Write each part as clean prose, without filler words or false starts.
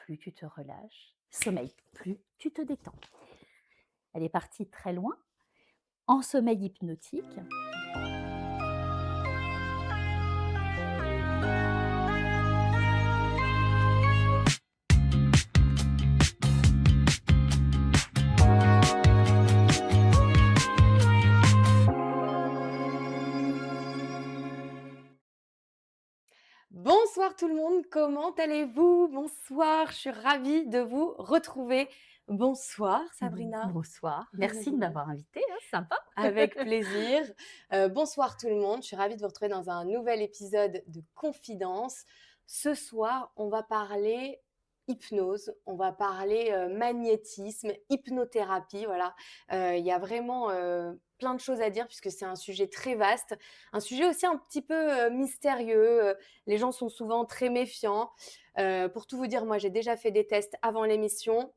plus tu te relâches. Sommeil, plus tu te détends. Elle est partie très loin, en sommeil hypnotique. Bonsoir tout le monde, comment allez-vous? Bonsoir, je suis ravie de vous retrouver. Bonsoir Sabrina. Bonsoir, merci de m'avoir invitée, hein, sympa. Avec plaisir. Bonsoir tout le monde, je suis ravie de vous retrouver dans un nouvel épisode de Confidence. Ce soir, on va parler hypnose, on va parler magnétisme, hypnothérapie, voilà. Il y a vraiment plein de choses à dire puisque c'est un sujet très vaste, un sujet aussi un petit peu mystérieux. Les gens sont souvent très méfiants. Pour tout vous dire, moi j'ai déjà fait des tests avant l'émission.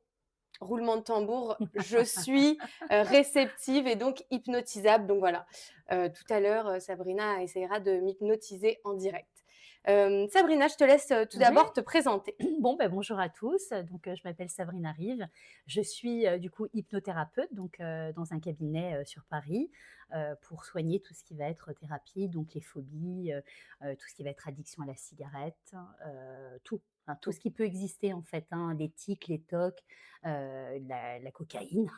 Roulement de tambour, je suis réceptive et donc hypnotisable. Donc voilà, tout à l'heure, Sabrina essaiera de m'hypnotiser en direct. Sabrina, je te laisse tout Ouais. d'abord te présenter. Bon, bonjour à tous. Donc, je m'appelle Sabrina Rive. Je suis du coup hypnothérapeute donc, dans un cabinet sur Paris pour soigner tout ce qui va être thérapie, donc les phobies, tout ce qui va être addiction à la cigarette, tout. Enfin, tout ce qui peut exister en fait, hein, les tics, les tocs, la cocaïne.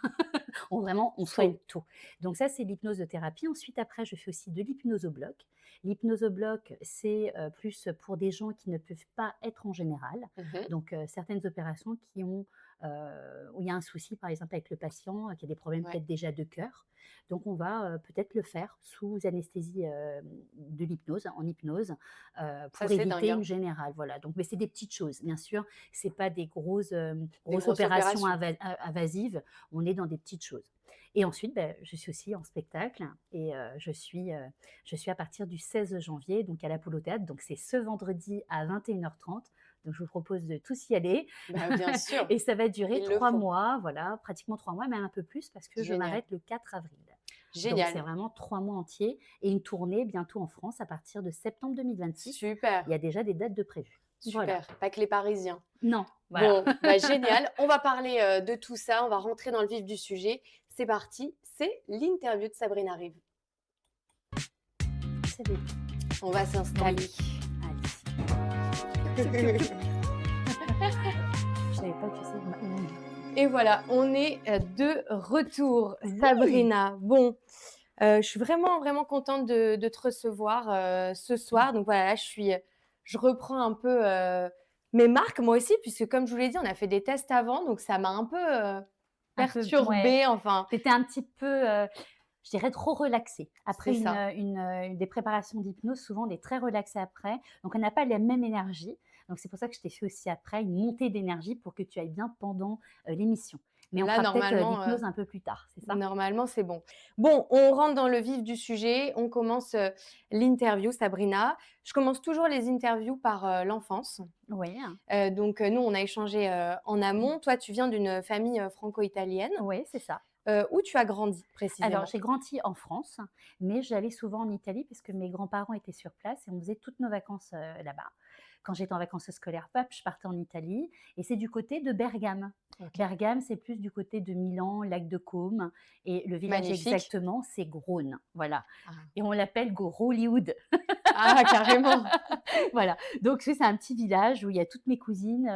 On soigne Tout. tout. Donc ça, c'est l'hypnose de thérapie. Ensuite, après, je fais aussi de l'hypnose au bloc. L'hypnose au bloc, c'est plus pour des gens qui ne peuvent pas être en général. Mmh. Donc certaines opérations où il y a un souci, par exemple, avec le patient, qui a des problèmes Ouais, peut-être déjà de cœur. Donc on va peut-être le faire sous anesthésie de l'hypnose, en hypnose, ça pour c'est dingue, éviter hein, une générale. Voilà. Donc, mais c'est des petites choses, bien sûr. C'est pas des des grosses grosses opérations opérations. invasives. On est dans des petites choses. Et ensuite, je suis aussi en spectacle et je suis à partir du 16 janvier, donc à l'Apollo Théâtre. Donc c'est ce vendredi à 21h30. Donc je vous propose de tous y aller. Bah, bien sûr, Et ça va durer il le 3 faut. mois, voilà, pratiquement 3 mois, même un peu plus parce que je Génial, m'arrête le 4 avril. Donc c'est génial, vraiment 3 mois entiers et une tournée bientôt en France à partir de septembre 2026. super, Il y a déjà des dates de prévues. Voilà. super, pas que les Parisiens. Non, voilà. Bon, bah, génial. On va parler, de tout ça, on va rentrer dans le vif du sujet. C'est parti, c'est l'interview de Sabrina Rive. C'est bien. On va Oui. s'installer. Allez. Je savais pas que c'est Et voilà, on est, de retour. oui! Sabrina, bon, je suis vraiment, vraiment contente de te recevoir, ce soir. Donc voilà, là, je reprends un peu, mes marques moi aussi puisque comme je vous l'ai dit, on a fait des tests avant, donc ça m'a un peu, Un peu ouais, perturbée, enfin tu étais un petit peu, je dirais trop relaxée. c'est Après ça. des préparations d'hypnose, souvent on est très relaxé après, donc on n'a pas la même énergie. Donc c'est pour ça que je t'ai fait aussi après une montée d'énergie pour que tu ailles bien pendant, l'émission. Mais on Là, fera peut-être, normalement, l'hypnose un peu plus tard, c'est ça? normalement, c'est bon. Bon, on rentre dans le vif du sujet, on commence, l'interview, Sabrina. Je commence toujours les interviews par, l'enfance. Oui, Donc, nous, on a échangé, en amont. Toi, tu viens d'une famille, franco-italienne. oui, c'est ça. Où tu as grandi Alors, précisément? j'ai grandi en France, mais j'allais souvent en Italie parce que mes grands-parents étaient sur place et on faisait toutes nos vacances, là-bas. Quand j'étais en vacances scolaires, hop, je partais en Italie et c'est du côté de Bergame. OK. Bergame, c'est plus du côté de Milan, lac de Côme et le village Magnifique. exactement, c'est Grosne, voilà Ah. et on l'appelle Grollywood. Ah, carrément! Voilà, donc c'est un petit village où il y a toutes mes cousines,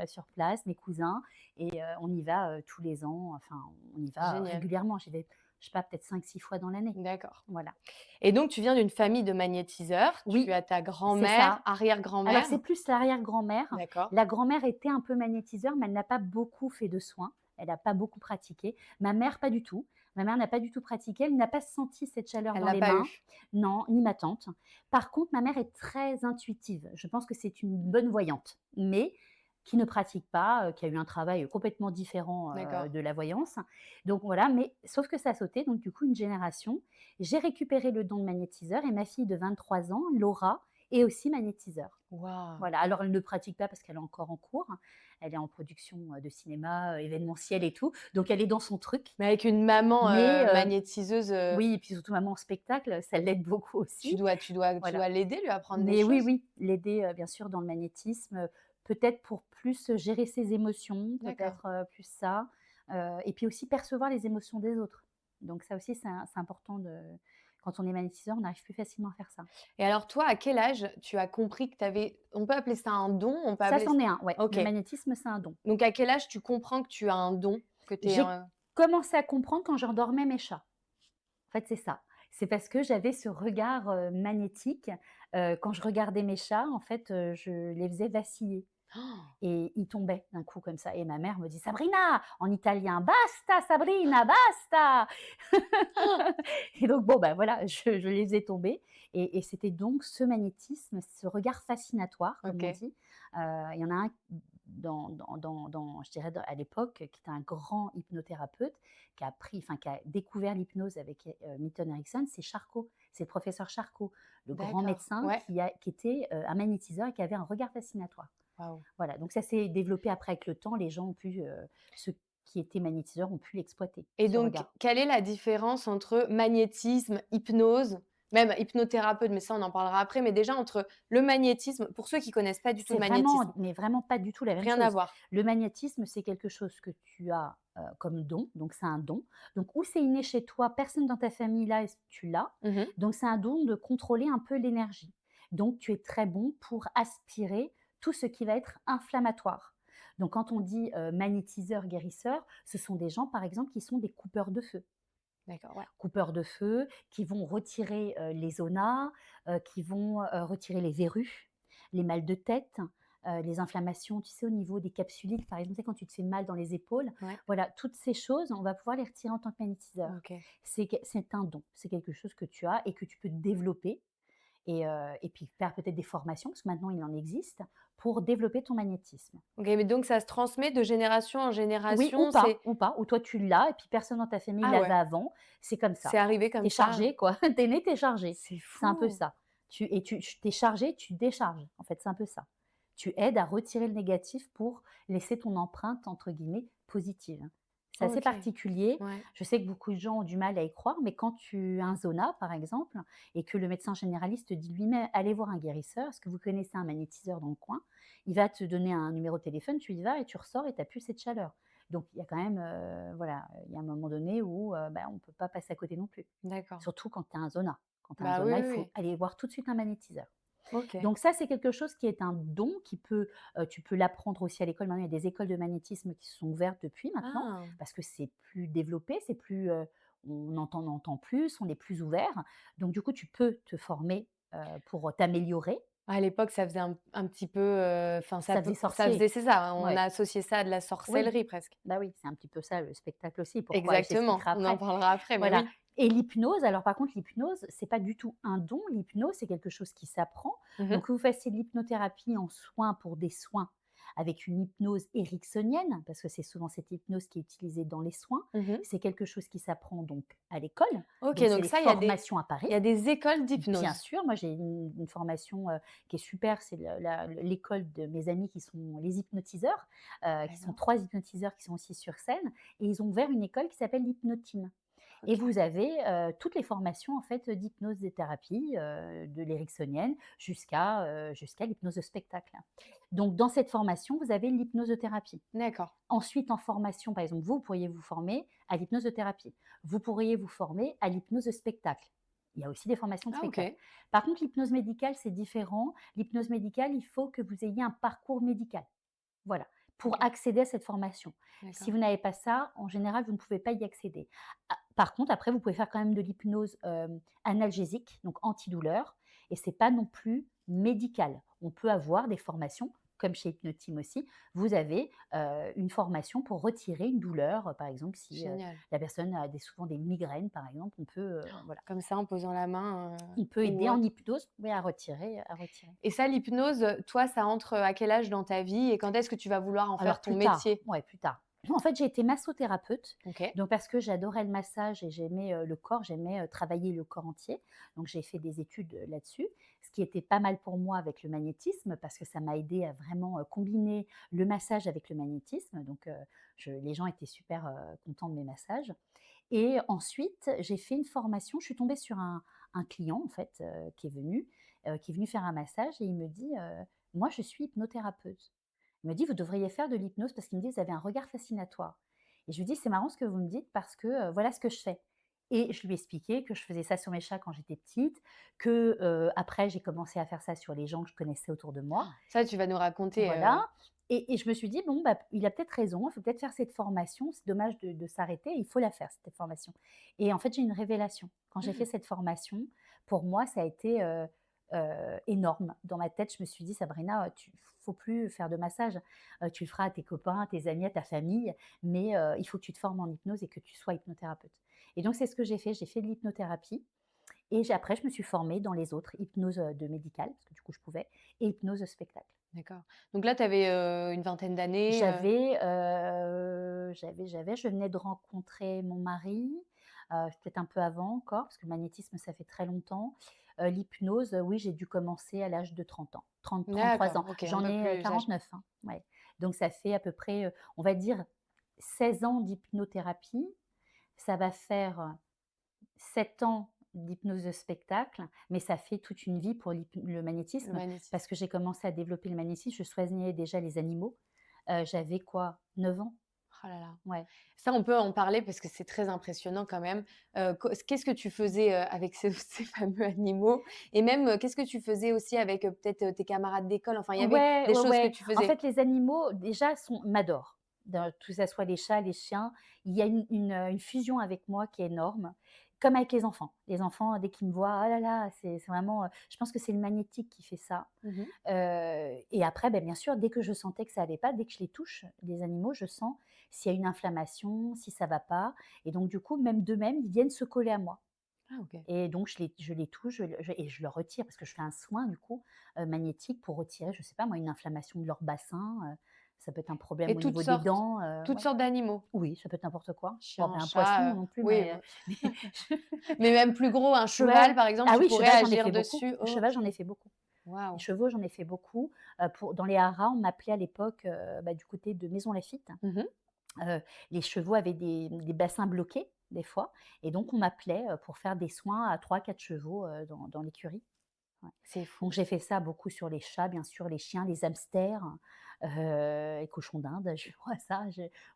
sur place, mes cousins et on y va, tous les ans, enfin on y va Génial. régulièrement. J'y vais, je sais pas, peut-être 5-6 fois dans l'année. D'accord. Voilà. Et donc tu viens d'une famille de magnétiseurs. Tu Oui, as ta c'est grand-mère, ça. Alors c'est arrière-grand-mère. plus l'arrière-grand-mère. D'accord. La grand-mère était un peu magnétiseur, mais elle n'a pas beaucoup fait de soins. Elle n'a pas beaucoup pratiqué. Ma mère, pas du tout. Ma mère n'a pas du tout pratiqué. Elle n'a pas senti cette chaleur Elle dans l'a les pas mains. eu. Non, ni ma tante. Par contre, ma mère est très intuitive. Je pense que c'est une bonne voyante, mais qui ne pratique pas, qui a eu un travail complètement différent D'accord. de la voyance. Donc voilà, mais sauf que ça a sauté, donc du coup, une génération. J'ai récupéré le don de magnétiseur et ma fille de 23 ans, Laura, est aussi magnétiseur. Waouh! Voilà, alors elle ne pratique pas parce qu'elle est encore en cours. Elle est en production de cinéma, événementiel et tout. Donc elle est dans son truc. Mais avec une maman, Mais magnétiseuse, oui, et puis surtout maman en spectacle, ça l'aide beaucoup tu aussi. dois tu dois tu Voilà. dois l'aider, lui apprendre des Mais oui, choses? oui, l'aider, bien sûr dans le magnétisme, peut-être pour plus gérer ses émotions, D'accord. peut-être, plus ça, et puis aussi percevoir les émotions des autres. Donc ça aussi, c'est important de quand on est magnétiseur, on arrive plus facilement à faire ça. Et alors toi, à quel âge tu as compris que tu avais on peut appeler ça un don? On peut Ça, appeler ç c'en est un, ouais. OK. Le magnétisme, c'est un don. Donc à quel âge tu comprends que tu as un don? Que tu es, J'ai commencé à comprendre quand j'endormais mes chats. En fait, c'est ça. C'est parce que j'avais ce regard, magnétique, quand je regardais mes chats, en fait, je les faisais vaciller et ils tombaient d'un coup comme ça et ma mère me dit: «Sabrina!» en italien: «Basta Sabrina, basta!» Et donc bon, ben voilà, je les faisais tomber et c'était donc ce magnétisme, ce regard fascinatoire, comme on OK. dit. Il y en a un je dirais à l'époque, qui était un grand hypnothérapeute, qui a découvert l'hypnose avec, Milton Erickson, c'est Charcot. C'est le professeur Charcot, le grand D'accord. médecin Ouais. qui était, un magnétiseur et qui avait un regard fascinatoire. Waouh. Voilà, donc ça s'est développé après avec le temps, les gens ont pu, ceux qui étaient magnétiseurs ont pu l'exploiter, Et ce donc, regard. quelle est la différence entre magnétisme, hypnose, même hypnothérapeute, mais ça on en parlera après, mais déjà entre le magnétisme, pour ceux qui connaissent pas du tout C'est le magnétisme, vraiment, mais vraiment pas du tout la même rien à chose. voir. Le magnétisme, c'est quelque chose que tu as, comme don, donc c'est un don. Donc ou c'est inné chez toi, personne dans ta famille l'a et tu l'as. Mmh. Donc c'est un don de contrôler un peu l'énergie. Donc tu es très bon pour aspirer tout ce qui va être inflammatoire. Donc quand on dit, magnétiseur, guérisseur, ce sont des gens, par exemple, qui sont des coupeurs de feu. D'accord, ouais. Coupeurs de feu, qui vont retirer, les zonas, qui vont, retirer les verrues, les mal de tête, les inflammations, tu sais, au niveau des capsulites, par exemple, tu sais, quand tu te fais mal dans les épaules. Ouais. Voilà, toutes ces choses, on va pouvoir les retirer en tant que magnétiseur. OK. C'est un don, c'est quelque chose que tu as et que tu peux développer et puis faire peut-être des formations, parce que maintenant il en existe, pour développer ton magnétisme. OK, mais donc ça se transmet de génération en Oui, génération, c'est ou toi tu l'as et puis personne dans ta famille ah l'avait ouais, avant, c'est comme c'est ça. arrivé Tu comme es ça? chargé quoi, tu es né, tu es chargé. C'est C'est un peu fou! ça. Tu es chargé, tu décharges, en fait, c'est un peu ça. Tu aides à retirer le négatif pour laisser ton empreinte entre guillemets «positive». C'est assez OK, particulier. ouais. Je sais que beaucoup de gens ont du mal à y croire, mais quand tu as un zona, par exemple, et que le médecin généraliste dit lui-même: «Allez voir un guérisseur, est-ce que vous connaissez un magnétiseur dans le coin?» Il va te donner un numéro de téléphone, tu y vas et tu ressors et tu as plus cette chaleur. Donc il y a quand même, voilà, il y a un moment donné où, on ne peut pas passer à côté non plus. D'accord. Surtout quand tu as un zona. Quand tu as un Bah, oui, zona, il oui, faut oui. aller voir tout de suite un magnétiseur. OK. Donc ça, c'est quelque chose qui est un don qui peut, tu peux l'apprendre aussi à l'école. Maintenant, il y a des écoles de magnétisme qui se sont ouvertes depuis maintenant, Ah! parce que c'est plus développé, c'est plus, on entend plus, on est plus ouvert. Donc du coup, tu peux te former, pour t'améliorer. À l'époque, ça faisait un petit peu, enfin Ça faisait ça faisait sorcier. c'est ça, on Ouais, a associé ça à de la oui, sorcellerie presque. bah oui, c'est un petit peu ça le spectacle aussi. Pourquoi? Exactement, J'expliquerai on en après. parlera après, mais Voilà oui. et l'hypnose, alors par contre l'hypnose, c'est pas du tout un don. L'hypnose, c'est quelque chose qui s'apprend. Mmh mh. Donc que vous fassiez de l'hypnothérapie en soins pour des soins avec une hypnose ericksonienne, parce que c'est souvent cette hypnose qui est utilisée dans les soins, Mmh. c'est quelque chose qui s'apprend donc à l'école. OK, Donc c'est donc les ça, formations à il Paris. y a des écoles Bien d'hypnose? sûr, moi j'ai une formation, qui est super, c'est l'école de mes amis qui sont les hypnotiseurs, qui sont D'accord, 3 hypnotiseurs qui sont aussi sur scène et ils ont ouvert une école qui s'appelle l'Hypnotime. Et OK. vous avez, toutes les formations en fait, d'hypnose et thérapie, de l'éricksonienne jusqu'à l'hypnose de spectacle. Donc dans cette formation, vous avez l'hypnosothérapie. D'accord. Ensuite en formation, par exemple, vous pourriez vous former à l'hypnosothérapie. Vous pourriez vous former à l'hypnose de spectacle. Il y a aussi des formations de Ah spectacle. OK, Par contre, l'hypnose médicale, c'est différent. L'hypnose médicale, il faut que vous ayez un parcours médical. Voilà, pour OK, accéder à cette formation. Si d'accord. vous n'avez pas ça, en général, vous ne pouvez pas y accéder. Ah, par contre, après, vous pouvez faire quand même de l'hypnose, analgésique, donc antidouleur et c'est pas non plus médical. On peut avoir des formations, comme chez Hypnotime aussi, vous avez, une formation pour retirer une douleur, par exemple, si, Génial. la personne a souvent des migraines, par exemple, on peut, voilà, Comme ça, en posant la main, on peut ou aider en autre. hypnose, oui, à retirer, à retirer. Et ça, l'hypnose, toi, ça entre, à quel âge dans ta vie et quand est-ce que tu vas vouloir en faire Alors ton plus tard, métier? ouais, plus tard. En fait, j'ai été massothérapeute, OK. donc parce que j'adorais le massage et j'aimais, le corps, j'aimais, travailler le corps entier. Donc j'ai fait des études, là-dessus, ce qui était pas mal pour moi avec le magnétisme parce que ça m'a aidé à vraiment, combiner le massage avec le magnétisme. Donc je les gens étaient super, contents de mes massages et ensuite j'ai fait une formation. Je suis tombée sur un client en fait, qui est venu faire un massage et il me dit: «Moi je suis hypnothérapeute». Il me dit: «Vous devriez faire de l'hypnose» parce qu'il me dit: «Vous avez un regard fascinatoire» et je lui dis: «C'est marrant ce que vous me dites parce que, voilà ce que je fais» et je lui ai expliqué que je faisais ça sur mes chats quand j'étais petite, que, après j'ai commencé à faire ça sur les gens que je connaissais autour de moi. Ça, tu vas nous raconter, Voilà et je me suis dit: «Bon, bah, il a peut-être raison, il faut peut-être faire cette formation, c'est dommage de s'arrêter, il faut la faire cette formation» et en fait, j'ai une révélation. Quand j'ai fait cette formation, pour moi, ça a été, énorme. Dans ma tête, je me suis dit: «Sabrina, tu faut plus faire de massage, tu le feras à tes copains, à tes amis, à ta famille, mais il faut que tu te formes en hypnose et que tu sois hypnothérapeute» et donc c'est ce que j'ai fait de l'hypnothérapie et après je me suis formée dans les autres, hypnose, de médicale, parce que du coup je pouvais et hypnose spectacle. d'accord. Donc là, tu avais, une vingtaine d'années, Je venais de rencontrer mon mari, peut-être un peu avant encore, parce que le magnétisme, ça fait très longtemps. L'hypnose, oui, j'ai dû commencer à l'âge de 30 ans, 33 D'accord, ans. OK, un J'en peu ai, plus âgé. 49, hein, ouais. Donc ça fait à peu près, on va dire 16 ans d'hypnothérapie. Ça va faire, 7 ans d'hypnose de spectacle, mais ça fait toute une vie pour le Le magnétisme parce magnétisme. que j'ai commencé à développer le magnétisme, je soignais déjà les animaux. J'avais quoi? 9 ans? Oh là là. Ouais. Ça, on peut en parler parce que c'est très impressionnant quand même. Qu'est-ce que tu faisais, avec ces ces fameux animaux? Et même, qu'est-ce que tu faisais aussi avec, peut-être, tes camarades d'école? Enfin, il y avait Ouais, des ouais, choses que ouais. tu En faisais? fait, les animaux déjà m'adorent. Que ça soit les chats, les chiens, il y a une fusion avec moi qui est énorme, comme avec les enfants. Les enfants, dès qu'ils me voient, oh là là, c'est vraiment, je pense que c'est le magnétique qui fait ça. Mmh mh. Et après, bien sûr, dès que je sentais que ça allait pas, dès que je les touche, les animaux, je sens s'il y a une inflammation, si ça va pas et donc du coup, même d'eux-mêmes, ils viennent se coller à moi Ah OK. et donc je les touche, et je leur retire parce que je fais un soin du coup, magnétique pour retirer, je sais pas moi, une inflammation de leur bassin, ça peut être un problème Et au niveau des dents, toutes ouais. sortes d'animaux? Oui, ça peut être n'importe quoi. Bon, Chien, un poisson chat, non plus, oui, mais mais mais même plus gros, un cheval, ouais. par exemple, Ah tu oui, pourrais cheval, j'en ai agir fait beaucoup. dessus? Cheval, OK. j'en ai fait beaucoup. Les Waouh. chevaux, j'en ai fait beaucoup. Pour dans les haras, on m'appelait à l'époque, du côté de Maisons-Laffitte. Mmh mh. Les chevaux avaient des bassins bloqués, des fois et donc on m'appelait, pour faire des soins à 3, 4 chevaux, dans l'écurie. Ouais. C'est fou. Donc j'ai fait ça beaucoup sur les chats, bien sûr, les chiens, les hamsters, les cochons d'Inde, je vois ça,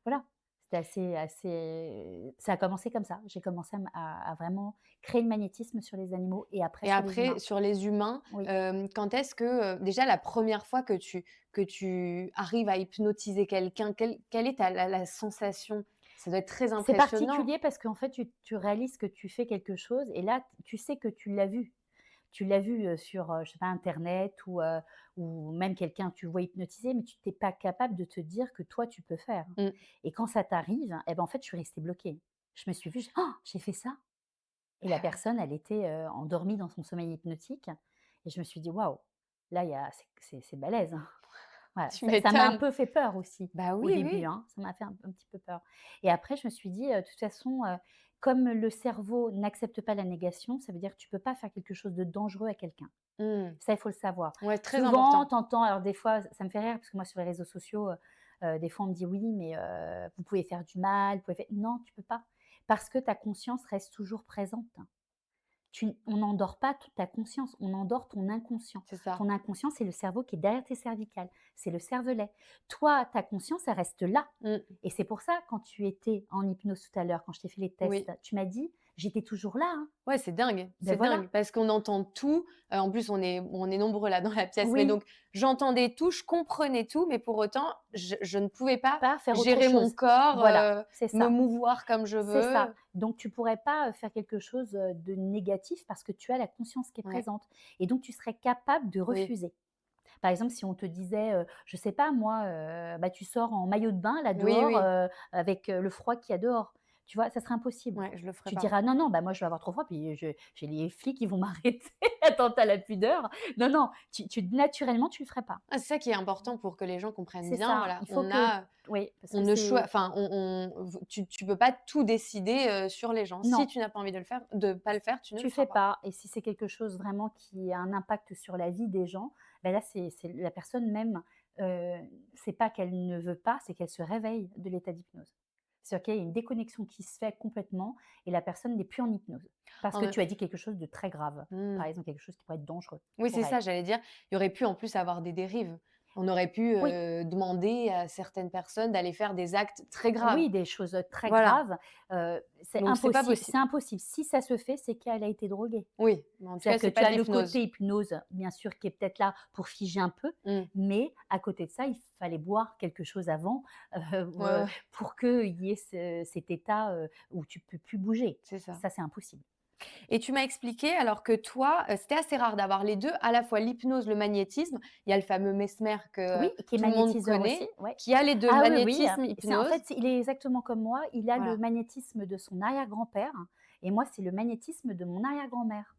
voilà. C'était ça a commencé comme ça. J'ai commencé à vraiment créer le magnétisme sur les animaux et après Et sur les après, humains. sur les humains, Oui. quand est-ce que, déjà la première fois que tu arrives à hypnotiser quelqu'un, quelle est ta la sensation? Ça doit être très C'est impressionnant. particulier parce qu'en fait, tu réalises que tu fais quelque chose et là, tu sais que tu l'as vu. Tu l'as vu, sur, je sais pas, internet ou même quelqu'un tu le vois hypnotiser, mais tu tu pas capable de te dire que toi tu peux faire Mmh. et quand ça t'arrive et en fait, je suis restée bloquée. Je me suis vue, j'ai fait ça et la Ah ouais. personne, elle était, endormie dans son sommeil hypnotique et je me suis dit: «Waouh, là, il y a c'est balèze, hein». Voilà, Tu ça m'a un m'étonnes. peu fait peur aussi Bah au oui, début, oui. hein, ça m'a fait un petit peu peur et après je me suis dit, «De toute façon, comme le cerveau n'accepte pas la négation, ça veut dire que tu peux pas faire quelque chose de dangereux à quelqu'un». Mmh. Ça, il faut le savoir. Ouais, très Souvent, important. tu entends alors des fois, ça me fait rire parce que moi sur les réseaux sociaux, des fois on me dit: «Oui, mais vous pouvez faire du mal, vous pouvez faire» non, tu peux pas parce que ta conscience reste toujours présente. On n'endort pas toute ta conscience, on endort ton inconscient. C'est ça. Ton inconscient, c'est le cerveau qui est derrière tes cervicales, c'est le cervelet. Toi, ta conscience, elle reste là Mmh. et c'est pour ça, quand tu étais en hypnose tout à l'heure, quand je t'ai fait les Oui. tests, tu m'as dit: «J'étais toujours là, hein». Ouais, Ben c'est voilà, dingue parce qu'on entend tout, en plus on est nombreux là dans la pièce, mais oui, donc j'entendais tout, je comprenais tout, mais pour autant, je ne pouvais pas pas faire autre gérer mon chose. corps, Voilà, c'est me ça. mouvoir comme je C'est ça. veux. Donc tu pourrais pas, faire quelque chose, de négatif parce que tu as la conscience qui est Ouais, présente et donc tu serais capable de oui, refuser. Par exemple, si on te disait, je sais pas moi, tu sors en maillot de bain là oui, dehors, oui, avec, le froid qu'il y a dehors, tu vois? Ça serait impossible. ouais, je le ferai Tu pas. diras: «Non, non, moi je vais avoir trop froid puis j'ai les flics qui vont m'arrêter. Attends, tu la pudeur». Non, non, tu naturellement tu le ferais pas. Ah, c'est ça qui est important pour que les gens comprennent C'est bien, ça, voilà, il faut que oui, parce on que ne c'est enfin tu peux pas tout décider, sur les gens. Si non. tu n'as pas envie de pas le faire, tu ne le Tu feras fais pas. pas et si c'est quelque chose vraiment qui a un impact sur la vie des gens, là c'est la personne même, heu, c'est pas qu'elle ne veut pas, c'est qu'elle se réveille de l'état d'hypnose. C'est-à-dire qu'il y a une déconnexion qui se fait complètement et la personne n'est plus en hypnose. Parce En que même tu as dit quelque chose de très grave, mmh. par exemple quelque chose qui pourrait être dangereux Oui, c'est pour ça, elle. j'allais dire, il y aurait pu en plus avoir des dérives. On aurait pu, Oui. demander à certaines personnes d'aller faire des actes très graves. Oui, des choses, très Voilà, graves, c'est donc c'est pas impossible, possible. c'est impossible. Si ça se fait, c'est qu'elle a été droguée. Oui, mais en tout cas, C'est-à-dire que c'est tu pas de as le l'hypnose. côté hypnose, bien sûr, qui est peut-être là pour figer un peu, Mmh. mais à côté de ça, il fallait boire quelque chose avant, Ouais, ouais, pour qu'il y ait cet état, où tu peux plus bouger. c'est ça. Ça, c'est impossible. Et tu m'as expliqué alors que toi, c'était assez rare d'avoir les 2, à la fois l'hypnose, le magnétisme. Il y a le fameux Mesmer que, Oui, qui est tout le monde magnétiseur aussi, connaît, ouais. qui a les 2, Ah oui, oui, magnétisme, c'est en hypnose. fait, il est exactement comme moi, il a le Voilà, magnétisme de son arrière-grand-père et moi, c'est le magnétisme de mon arrière-grand-mère.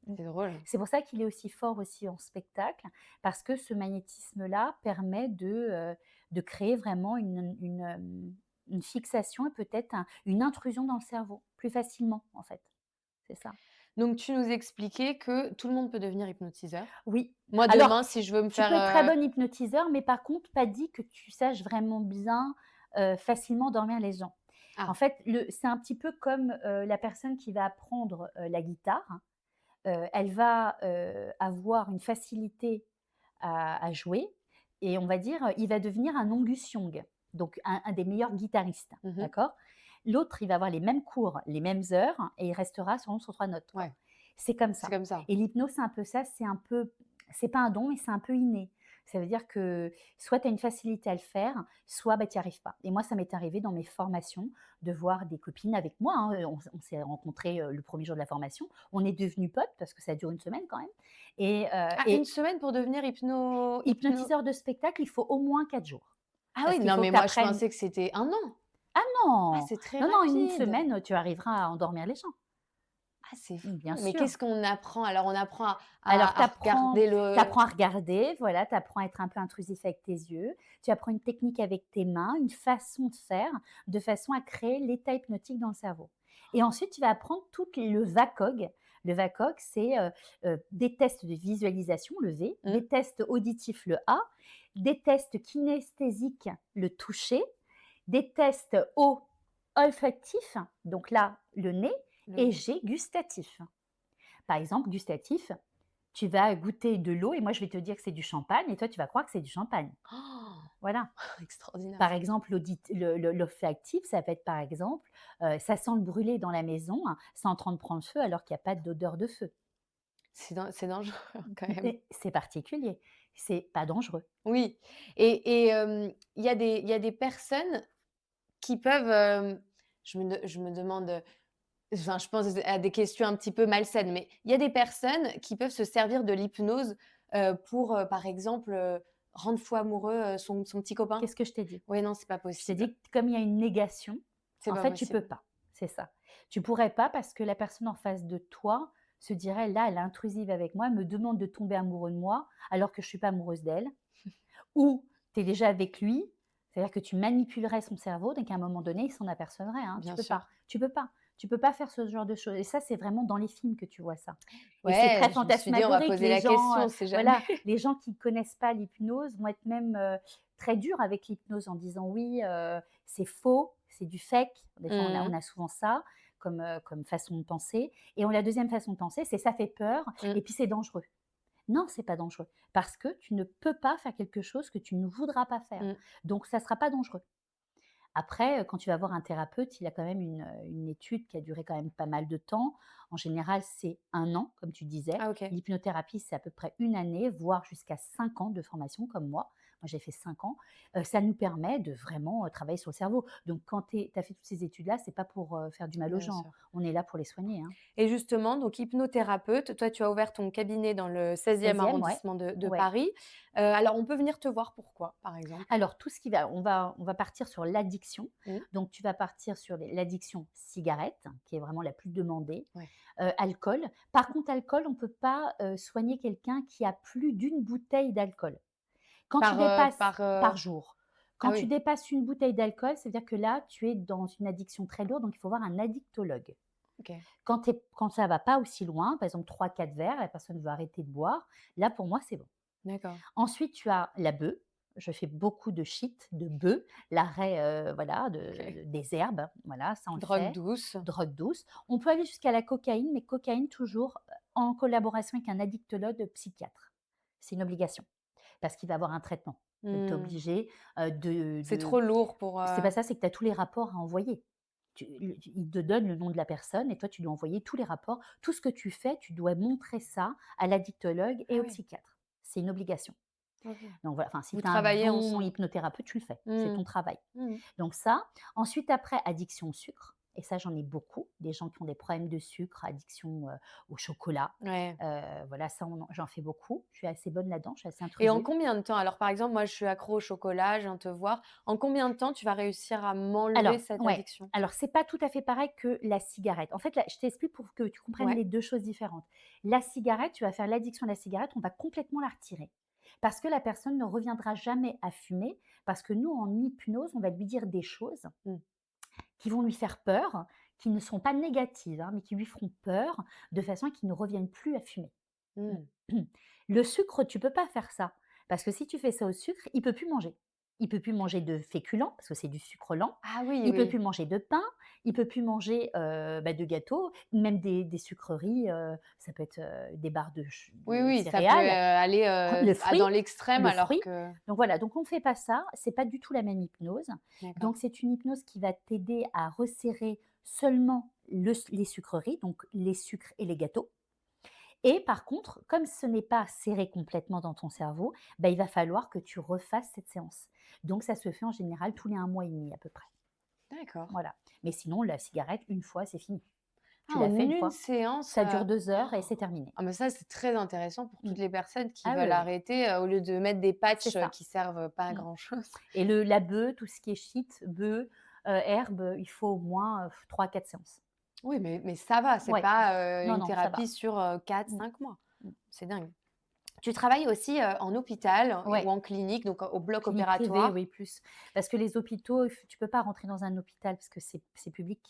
Mmh. c'est drôle. C'est pour ça qu'il est aussi fort aussi en spectacle, parce que ce magnétisme-là permet de créer vraiment une fixation et peut-être une intrusion dans le cerveau, plus facilement, en fait. C'est ça. Donc tu nous expliquais que tout le monde peut devenir hypnotiseur. Oui. Moi, Alors, demain, si je veux me tu faire, peux être très bon hypnotiseur, mais par contre, pas dit que tu saches vraiment bien, facilement dormir les gens. En ah, fait, c'est un petit peu comme, la personne qui va apprendre, la guitare. Elle va, avoir une facilité à jouer et on va dire, il va devenir un Angus Young, donc un des meilleurs guitaristes, mmh, d'accord? L'autre, il va avoir les mêmes cours, les mêmes heures et il restera sur 3 notes, quoi. ouais, C'est comme c'est ça comme ça. et l'hypnose, c'est un peu ça, c'est pas un don, mais c'est un peu inné. Ça veut dire que soit tu as une facilité à le faire, soit, bah, tu n'y arrives pas et moi, ça m'est arrivé dans mes formations de voir des copines avec moi, hein, on s'est rencontrés, le premier jour de la formation. On est devenus potes parce que ça dure une semaine quand même Ah, une et semaine pour devenir hypnotiseur de spectacle, il faut au moins 4 jours. ah Parce oui, qu'il non, faut mais que tu moi, je apprennes pensais que c'était 1 an. ah Ah, non! c'est très Non, non, en 1 rapide. semaine, tu arriveras à endormir les gens. Ah, c'est Bien fou. Mais sûr. qu'est-ce qu'on apprend? Alors, on apprend à Alors à regarder tu le apprends à regarder, voilà, tu apprends à être un peu intrusif avec tes yeux, tu apprends une technique avec tes mains, une façon de faire, de façon à créer l'état hypnotique dans le cerveau. Et ensuite, tu vas apprendre tout le VACOG. Le VACOG, c'est, des tests de visualisation, le V, mmh, des tests auditifs, le A, des tests kinesthésiques, le toucher, des tests O, olfactifs, donc là, le nez, le et G, gustatif. Par exemple, gustatif, tu vas goûter de l'eau et moi je vais te dire que c'est du champagne et toi tu vas croire que c'est du champagne. oh, Voilà. extraordinaire. Par exemple, l'olfactif, ça peut être par exemple, ça sent le brûler dans la maison, hein, c'est en train de prendre feu alors qu'il y a pas d'odeur de feu. C'est dangereux quand même. Et c'est particulier, c'est pas dangereux. Oui et il y a des personnes qui peuvent, je me demande, enfin, je pense à des questions un petit peu malsaines, mais il y a des personnes qui peuvent se servir de l'hypnose, pour, par exemple, rendre fou amoureux, son petit copain? Qu'est-ce que je t'ai dit? Oui, non, c'est pas Je t'ai possible. dit que comme il y a une négation, C'est en pas fait tu peux possible. pas, c'est ça. Tu pourrais pas parce que la personne en face de toi se dirait: «Là, elle est intrusive avec moi, elle me demande de tomber amoureux de moi alors que je suis pas amoureuse d'elle». Ou tu es déjà avec lui, c'est-à-dire que tu manipulerais son cerveau, donc à un moment donné, il s'en apercevrait, hein. Tu Bien peux pas, sûr. tu peux pas. Tu peux pas faire ce genre de choses et ça, c'est vraiment dans les films que tu vois ça et c'est très Ouais, je me suis dit: «On va fantasmagorique. poser Les la gens, question, on sait jamais». voilà, les gens qui connaissent pas l'hypnose vont être même, très durs avec l'hypnose en disant: «Oui, c'est faux, c'est du fake». Des fois, on Mmh a souvent ça comme façon de penser et on la deuxième façon de penser, c'est: «Ça fait peur mh. et puis c'est dangereux». Non, c'est pas dangereux parce que tu ne peux pas faire quelque chose que tu ne voudras pas faire. Mmh. Donc ça sera pas dangereux. Après, quand tu vas voir un thérapeute, il a quand même une étude qui a duré quand même pas mal de temps. En général, c'est 1 an, comme tu disais. Ah OK. L'hypnothérapie, c'est à peu près 1 année, voire jusqu'à 5 ans de formation comme moi. Moi, j'ai fait 5 ans. Ça nous permet de vraiment, travailler sur le cerveau. Donc quand tu as fait toutes ces études-là, c'est pas pour, faire du mal aux Bien gens. sûr. On est là pour les soigner, hein. Et justement, donc hypnothérapeute, toi, tu as ouvert ton cabinet dans le 16e 16e, ouais. arrondissement de Ouais. Paris. Alors on peut venir te voir pourquoi, par exemple? Alors tout ce qui va on va partir sur l'addiction. Mmh. Donc tu vas partir sur l'addiction cigarette, qui est vraiment la plus demandée, Ouais. alcool. Par contre alcool, on ne peut pas, soigner quelqu'un qui a plus d'une bouteille d'alcool. Quand tu dépasses par jour. Ah Quand tu oui, dépasses une bouteille d'alcool, ça veut dire que là, tu es dans une addiction très lourde, donc il faut voir un addictologue. OK, Quand ça va pas aussi loin, par exemple 3, 4 verres, la personne veut arrêter de boire, là pour moi c'est bon. d'accord. Ensuite, tu as la bœuf. Je fais beaucoup de shit, de bœuf, l'arrêt, voilà, OK. des herbes, voilà, ça on le Drogue fait. douce. Drogue douce. On peut aller jusqu'à la cocaïne, mais cocaïne toujours, en collaboration avec un addictologue psychiatre. C'est une obligation. parce qu'il va avoir un traitement. Donc tu es Mmh. obligé, C'est de trop lourd pour, c'est pas ça, c'est que tu as tous les rapports à envoyer. Il te donne le nom de la personne et toi, tu dois envoyer tous les rapports. Tout ce que tu fais, tu dois montrer ça à l'addictologue et ah au oui, psychiatre. C'est une obligation. OK. Donc voilà, enfin, si Vous tu as un travaillez bon ensemble? hypnothérapeute, tu le fais, c'est Mmh. ton travail. Mmh. Donc ça, ensuite après addiction au sucre et ça j'en ai beaucoup, des gens qui ont des problèmes de sucre, addiction, au chocolat, Ouais. voilà ça j'en fais beaucoup. Je suis assez bonne là-dedans, je suis assez Et en intrusive. combien de temps? Alors, par exemple, moi, je suis accro au chocolat, je viens te voir. En combien de temps tu vas réussir à m'enlever Alors cette ouais, addiction? alors c'est pas tout à fait pareil que la cigarette. En fait, là, je t'explique pour que tu comprennes Ouais. les 2 choses différentes. La cigarette, tu vas faire l'addiction à la cigarette, on va complètement la retirer. Parce que la personne ne reviendra jamais à fumer, parce que nous, en hypnose, on va lui dire des choses Mmh. qui vont lui faire peur, qui ne sont pas négatives, hein, mais qui lui feront peur, de façon à qu'il ne revienne plus à fumer. Mmh. Le sucre, tu peux pas faire ça, parce que si tu fais ça au sucre, il peut plus manger. Il peut plus manger de féculents, parce que c'est du sucre lent. Ah oui, Il peut oui. plus manger de pain, il peut plus manger, de gâteaux, même des sucreries, ça peut être, des barres Oui, de oui, ça peut, céréales, aller, le dans fruit l'extrême le alors fruit. que Donc voilà, donc on fait pas ça, c'est pas du tout la même hypnose. d'accord. Donc c'est une hypnose qui va t'aider à resserrer seulement les sucreries, donc les sucres et les gâteaux. Et par contre, comme ce n'est pas serré complètement dans ton cerveau, il va falloir que tu refasses cette séance. Donc ça se fait en général tous les 1 mois et demi à peu près. D'accord. Voilà. Mais sinon, la cigarette, une fois, c'est fini. Ah, Tu l'as en fait une une fois, séance, ça dure 2 heures et c'est terminé. ah mais ça, c'est très intéressant pour Mmh. toutes les personnes qui Ah oui, veulent oui, arrêter, au lieu de mettre des c'est patchs, ça. qui servent pas à Mmh. grand chose. Et la bœuf, tout ce qui est shit, bœuf, herbe, il faut au moins, 3-4 séances. Oui, mais ça va, c'est Ouais. pas, Non, une non, ça thérapie va. sur, Mmh. 4-5 mois. Mmh. C'est dingue. Tu travailles aussi, en hôpital ou Ouais. en clinique, donc au bloc Clinique privée, opératoire? oui, plus. Parce que les hôpitaux, tu peux pas rentrer dans un hôpital parce que c'est public.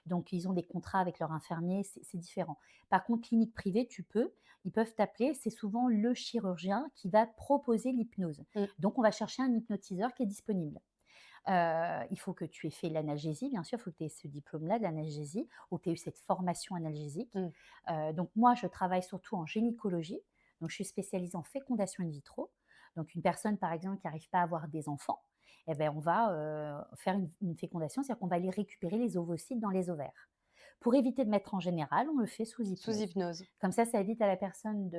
Donc ils ont des contrats avec leurs infirmiers, c'est différent. Par contre, clinique privée, tu peux. Ils peuvent t'appeler. C'est souvent le chirurgien qui va proposer l'hypnose. Mmh. Donc on va chercher un hypnotiseur qui est disponible. Il faut que tu aies fait l'analgésie, bien sûr, il faut que tu aies ce diplôme-là de l'analgésie ou que tu aies eu cette formation analgésique. Mmh. Donc moi, je travaille surtout en gynécologie, donc je suis spécialisée en fécondation in vitro. Donc une personne, par exemple, qui n'arrive pas à avoir des enfants, eh ben, on va, faire une fécondation, c'est-à-dire qu'on va aller récupérer les ovocytes dans les ovaires. Pour éviter de mettre en général, on le fait sous Sous hypnose. hypnose. Comme ça évite à la personne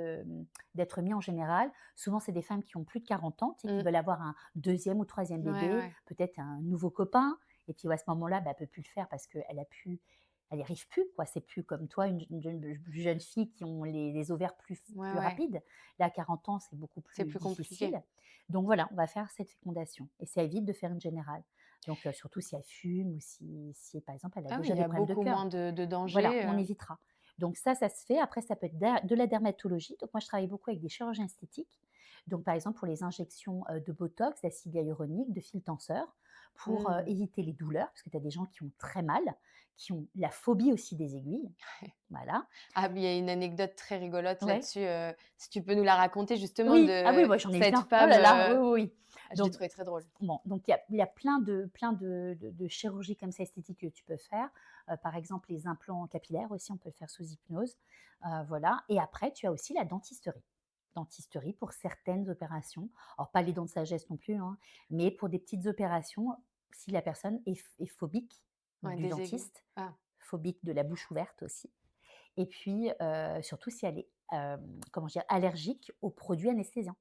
d'être mis en général. Souvent, c'est des femmes qui ont plus de 40 ans, tu sais, qui Mmh. veulent avoir un deuxième ou troisième Ouais, bébé, ouais. peut-être un nouveau copain et puis, à ce moment-là, elle peut plus le faire parce qu'elle n'y arrive plus, quoi. C'est plus comme toi, une jeune fille qui ont les ovaires Ouais, plus ouais. rapides. Là, à 40 ans, c'est beaucoup C'est plus plus compliqué. difficile. Donc voilà, on va faire cette fécondation et ça évite de faire une générale. Donc surtout si elle fume ou si, par exemple, elle a Ah oui, déjà il y des a problèmes de beaucoup cœur. moins de Voilà, danger, on évitera. Donc ça se fait. Après, ça peut être de la dermatologie. Donc moi, je travaille beaucoup avec des chirurgiens esthétiques. Donc par exemple, pour les injections, de botox, d'acide hyaluronique, de fil tenseur, pour, mmh. éviter les douleurs, parce que tu as des gens qui ont très mal, qui ont la phobie aussi des aiguilles. Voilà. Ah, mais il y a une anecdote très rigolote Ouais. là-dessus, si tu peux nous la raconter justement Oui, ah oui, de moi j'en ai eu cette plein. Oh femme, là là, oui, oui, oui. ah, je l'ai Donc trouvée très drôle. bon, donc il y a plein de chirurgies comme ça esthétiques que tu peux faire. Par exemple, les implants capillaires aussi, on peut le faire sous hypnose. Voilà. Et après, tu as aussi la dentisterie. Dentisterie pour certaines opérations. Alors pas les dents de sagesse non plus, hein, mais pour des petites opérations, si la personne est phobique Ouais, du des aiguilles. dentiste, Ah. phobique de la bouche ouverte aussi et puis, surtout si elle est, comment dire? Allergique aux produits anesthésiants.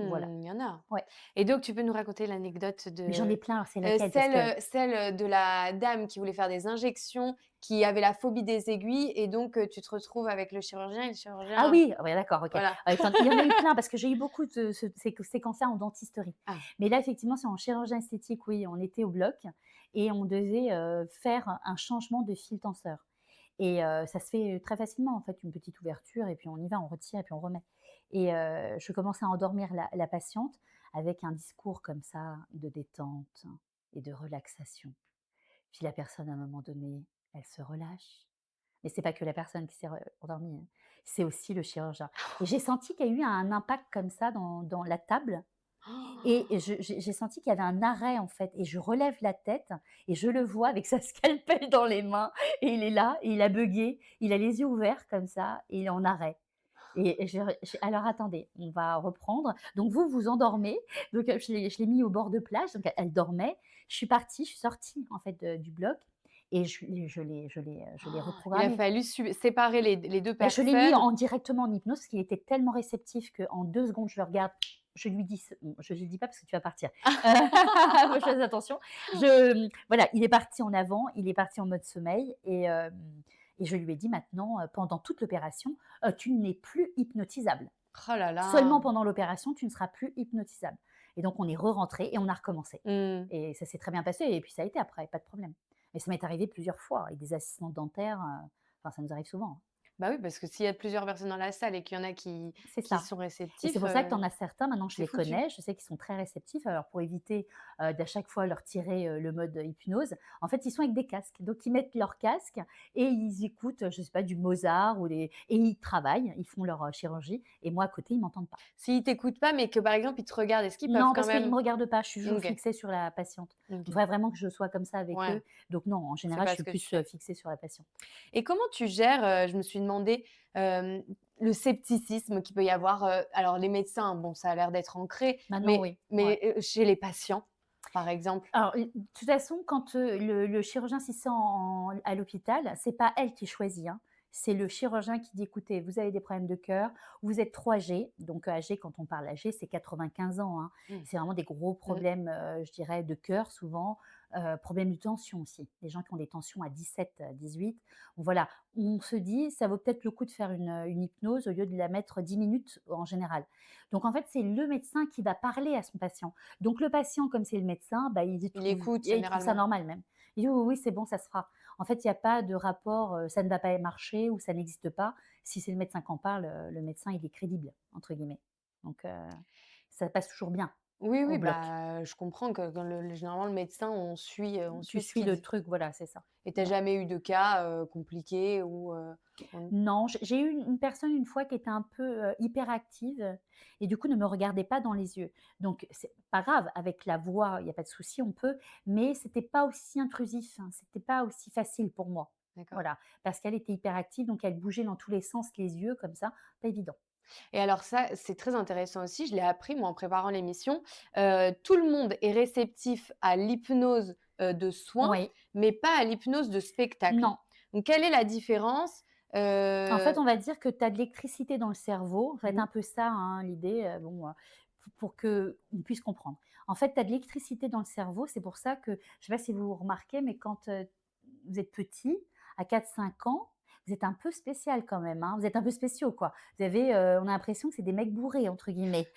Voilà. Il y en a. Ouais. Et donc tu peux nous raconter l'anecdote Mais j'en ai de, plein, alors c'est laquelle? Parce que celle, de la dame qui voulait faire des injections, qui avait la phobie des aiguilles et donc tu te retrouves avec le chirurgien et le ah chirurgien oui, ouais, d'accord, OK. voilà. Il y en a eu plein parce que j'ai eu beaucoup de séquençaires en dentisterie. Ah. Mais là, effectivement, c'est en chirurgie esthétique, oui, on était au bloc et on devait, faire un changement de fil tenseur et ça se fait très facilement, en fait, une petite ouverture et puis on y va, on retire et puis on remet et je commençais à endormir la patiente avec un discours comme ça de détente et de relaxation. Puis la personne, à un moment donné, elle se relâche. Mais c'est pas que la personne qui s'est endormie, hein, c'est aussi le chirurgien. Et j'ai senti qu'il y a eu un impact comme ça dans la table et j'ai senti qu'il y avait un arrêt en fait et je relève la tête et je le vois avec sa scalpel dans les mains et il est là et il a buggé, il a les yeux ouverts comme ça et il est en arrêt Et alors attendez, on va reprendre. Donc vous, vous endormez. Donc je l'ai mis au bord de plage, donc elle dormait. Je suis sortie en fait du bloc et je l'ai Il a reprogrammé. fallu séparer les 2 Bah, je l'ai mis personnes. directement en hypnose parce qu'il était tellement réceptif qu'en 2 secondes, je le regarde, je lui dis ce bon, je lui dis pas parce que tu vas partir. Faut que je fasse attention. Voilà, il est parti en avant, il est parti en mode sommeil et je lui ai dit: «Maintenant, pendant toute l'opération, tu n'es plus hypnotisable. Oh là Seulement là! pendant l'opération, tu ne seras plus hypnotisable». Et donc on est re-rentrés et on a recommencé Mmh. et ça s'est très bien passé et puis ça a été après, pas de problème. Mais ça m'est arrivé plusieurs fois avec des assistants dentaires, enfin ça nous arrive souvent, hein. Bah oui, parce que s'il y a plusieurs personnes dans la salle et qu'il y en a C'est qui ça. sont Et c'est réceptifs, pour ça que tu en as certains, maintenant je c'est les foutu. connais, je sais qu'ils sont très réceptifs. Alors pour éviter, d'à chaque fois leur tirer, le mode hypnose, en fait, ils sont avec des casques. Donc ils mettent leur casque et ils écoutent, je sais pas, du Mozart ou des et ils travaillent, ils font leur, chirurgie et moi à côté, ils m'entendent pas. S'ils t'écoutent pas, mais que par exemple, ils te regardent, est-ce qu'ils peuvent Non, quand parce qu'ils même me regardent pas, je suis toujours OK, fixée sur la patiente. Il OK. faudrait vraiment que je sois comme ça avec Ouais, eux. Donc non, en c'est général, je pas ce suis que tu plus, fais. fixée sur la patiente. Et comment tu gères, je me suis demandé, hem, le scepticisme qu'il peut y avoir, alors les médecins, bon, ça a l'air d'être ancré, Maintenant oui, ouais. chez les patients, par exemple? Alors, de toute façon, quand, le chirurgien s'y à l'hôpital, c'est pas elle qui choisit, hein. C'est le chirurgien qui dit: «Écoutez, vous avez des problèmes de cœur, vous êtes trop âgé». Donc, âgé, quand on parle âgé, c'est 95 ans, hein. Mmh. C'est vraiment des gros Mmh. problèmes, je dirais de cœur souvent, problèmes de tension aussi. Les gens qui ont des tensions à 17, 18. Voilà, on se dit: «Ça vaut peut-être le coup de faire une hypnose au lieu de la mettre 10 minutes en général». Donc en fait, c'est le médecin qui va parler à son patient. Donc le patient, comme c'est le médecin, bah, Il écoute il trouve ça généralement. normal même. Il dit: «Oui, oui, c'est bon, ça se fera». En fait, il y a pas de rapport, ça ne va pas marcher ou ça n'existe pas. Si c'est le médecin qui en parle, le médecin, il est «crédible» entre guillemets. Donc ça passe toujours bien Oui, au oui, bloc. bah, je comprends que quand généralement le médecin, on Tu suit ce suis qu'il le dit. truc, voilà, c'est ça. Et tu as Ouais. jamais eu de cas, compliqués où, on Non, j'ai eu une personne une fois qui était un peu, hyperactive et du coup ne me regardait pas dans les yeux. Donc c'est pas grave, avec la voix, il y a pas de souci, on peut, mais c'était pas aussi intrusif, hein, c'était pas aussi facile pour moi. d'accord. Voilà, parce qu'elle était hyperactive, donc elle bougeait dans tous les sens les yeux comme ça, pas évident. Et alors ça, c'est très intéressant aussi, je l'ai appris moi en préparant l'émission, tout le monde est réceptif à l'hypnose, de soins, Oui, mais pas à l'hypnose de spectacle. non. Donc quelle est la différence? En fait, Heu on va dire que tu as de l'électricité dans le cerveau, ça va être mmh un peu ça, hein, l'idée, bon, pour qu'on puisse comprendre. En fait, tu as de l'électricité dans le cerveau, c'est pour ça que je ne sais pas si vous remarquez, mais quand, vous êtes petit, à 4, 5 ans, vous êtes un peu spécial quand même, hein, vous êtes un peu spéciaux, quoi. Vous avez, on a l'impression que c'est des «mecs bourrés» entre guillemets.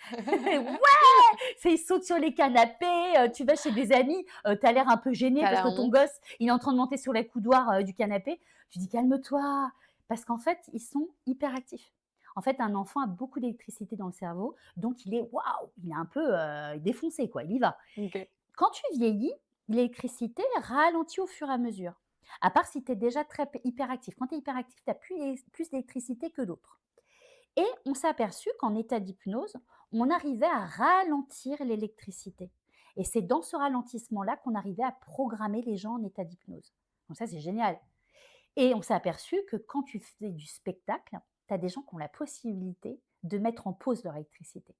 Ouais! C'est ils sautent sur les canapés, tu vas chez des amis, tu as l'air un peu Tu gêné parce la que ton honte. gosse, il est en train de monter sur les coudoirs, du canapé. Tu dis: «Calme-toi!» parce qu'en fait, ils sont hyperactifs. En fait, un enfant a beaucoup d'électricité dans le cerveau, donc il est waouh! Il est un peu, défoncé quoi, il y va. OK. Quand tu vieillis, l'électricité ralentit au fur et à mesure. À part si tu es déjà très hyperactif. Quand tu es hyperactif, tu as plus d'électricité que d'autres. Et on s'est aperçu qu'en état d'hypnose, on arrivait à ralentir l'électricité. Et c'est dans ce ralentissement-là qu'on arrivait à programmer les gens en état d'hypnose. Donc ça, c'est génial. Et on s'est aperçu que quand tu fais du spectacle, tu as des gens qui ont la possibilité de mettre en pause leur électricité.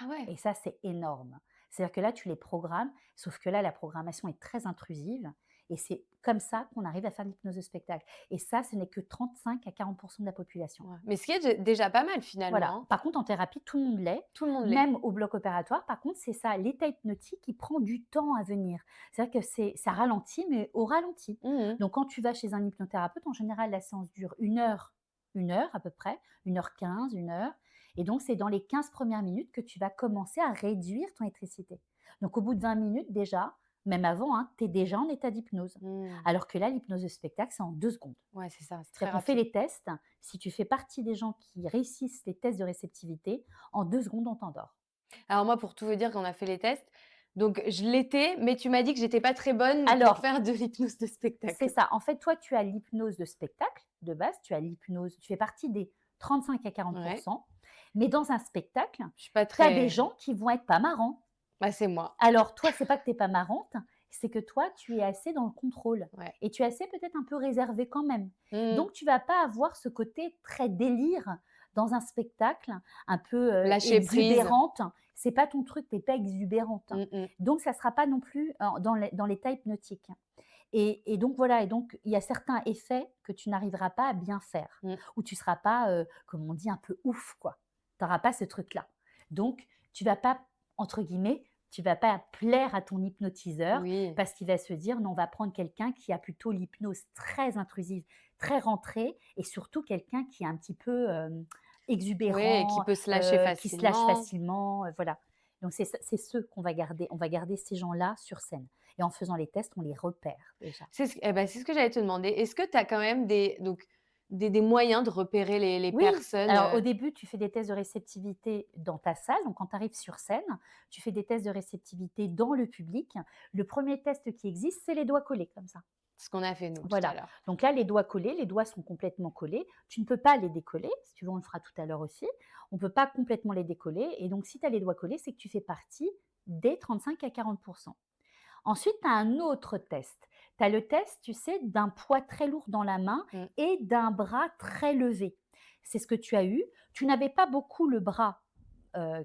Ah ouais! Et ça, c'est énorme. C'est-à-dire que là, tu les programmes, sauf que là, la programmation est très intrusive et c'est comme ça qu'on arrive à faire de l'hypnose de spectacle. Et ça, ce n'est que 35 à 40 de la population. Ouais. Mais ce qui est déjà pas mal finalement, Voilà. hein. Par contre, en thérapie, tout le monde l'est, Tout le monde l'est. même au bloc opératoire. Par contre, c'est ça, l'état hypnotique, il prend du temps à venir. C'est-à-dire que ça ralentit, mais au ralenti. Mmh. Donc, quand tu vas chez un hypnothérapeute, en général, la séance dure une heure à peu près, 1h15, une heure. Et donc, c'est dans les 15 premières minutes que tu vas commencer à réduire ton électricité. Donc, au bout de 20 minutes, déjà, même avant, hein, tu es déjà en état d'hypnose. Mmh. Alors que là, l'hypnose de spectacle, c'est en 2 secondes. Ouais, c'est ça, c'est très C'est-à-dire qu'on fait rapide. les tests. Si tu fais partie des gens qui réussissent les tests de réceptivité, en 2 secondes, on t'endort. Alors moi, pour tout vous dire, quand on a fait les tests, donc je l'étais, mais tu m'as dit que j'étais pas très bonne pour Alors, faire de l'hypnose de c'est spectacle. ça. En fait, toi, tu as l'hypnose de spectacle, de base. Tu as l'hypnose, tu fais partie des 35 à 40. Ouais, Mais dans un spectacle, je suis pas tu as des très gens qui vont être pas marrants. bah, c'est moi. Alors toi, c'est pas que tu es pas marrante, c'est que toi, tu es assez dans le contrôle Ouais. et tu es assez peut-être un peu réservée quand même. Mmh. Donc tu vas pas avoir ce côté très délire dans un spectacle un peu, Lâcher prise. exubérante, c'est pas ton truc, tu es pas exubérante. Mmh mh. Donc ça sera pas non plus dans l'état hypnotique. Et donc voilà, et donc il y a certains effets que tu n'arriveras pas à bien faire, Mmh. où tu seras pas, comme on dit, un peu ouf, quoi. Tu auras pas ce truc-là. Donc tu vas pas, entre guillemets, tu vas pas plaire à ton hypnotiseur Oui. parce qu'il va se dire: «Non, on va prendre quelqu'un qui a plutôt l'hypnose très intrusive, très rentrée et surtout quelqu'un qui est un petit peu, Ouais, qui exubérant, peut se lâcher qui se lâche facilement. facilement», voilà. Donc c'est ceux qu'on va garder. On va garder ces gens-là sur scène et en faisant les tests, on les repère déjà. C'est ce que j'allais te demander. Est-ce que tu as quand même des moyens de repérer les Oui, personnes, alors au début, tu fais des tests de réceptivité dans ta salle. Donc quand tu arrives sur scène, tu fais des tests de réceptivité dans le public. Le premier test qui existe, c'est les doigts collés comme ça. ce qu'on a fait nous tout à Voilà, l'heure? donc là, les doigts collés, les doigts sont complètement collés. Tu ne peux pas les décoller, si tu veux, on le fera tout à l'heure aussi. On ne peut pas complètement les décoller et donc si tu as les doigts collés, c'est que tu fais partie des 35 à 40. Ensuite, tu as un autre test. Tu as le test, tu sais, d'un poids très lourd dans la main Mmh. et d'un bras très levé. C'est ce que tu as eu. Tu n'avais pas beaucoup le bras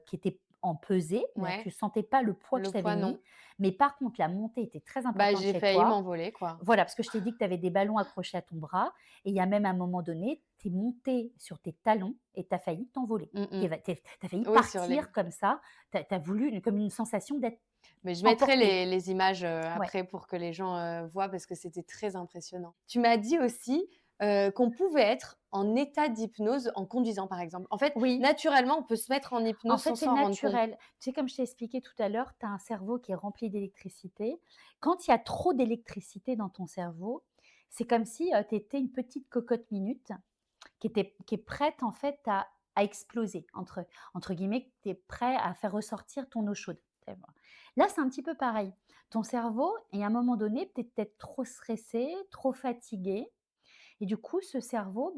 qui était en pesée, c'est-à-dire que tu Ouais, ne sentais pas le poids que je le t'avais poids mis, non. mais par contre, la montée était très Bah, importante j'ai chez failli toi. m'envoler quoi. Voilà, parce que je t'ai dit que tu avais des ballons accrochés à ton bras et il y a même un moment donné, tu es monté sur tes talons et tu as failli t'envoler. Mmh Tu mh. as failli Oui, sur les partir comme ça, tu as voulu comme une sensation d'être mais je mettrai emporté. les images, Ouais. après pour que les gens, voient parce que c'était très impressionnant. Tu m'as dit aussi, qu'on pouvait être en état d'hypnose en conduisant, par exemple. En fait, Oui, naturellement, on peut se mettre en en hypnose fait, sans c'est s'en rendre compte. naturel. Tu sais, comme je t'ai expliqué tout à l'heure, tu as un cerveau qui est rempli d'électricité. Quand il y a trop d'électricité dans ton cerveau, c'est comme si, tu étais une petite cocotte minute qui est prête en fait à exploser entre guillemets, tu es prêt à faire ressortir ton eau chaude. Tu vois? Là, c'est un petit peu pareil. Ton cerveau et à un moment donné, peut-être trop stressé, trop fatigué et du coup, ce cerveau,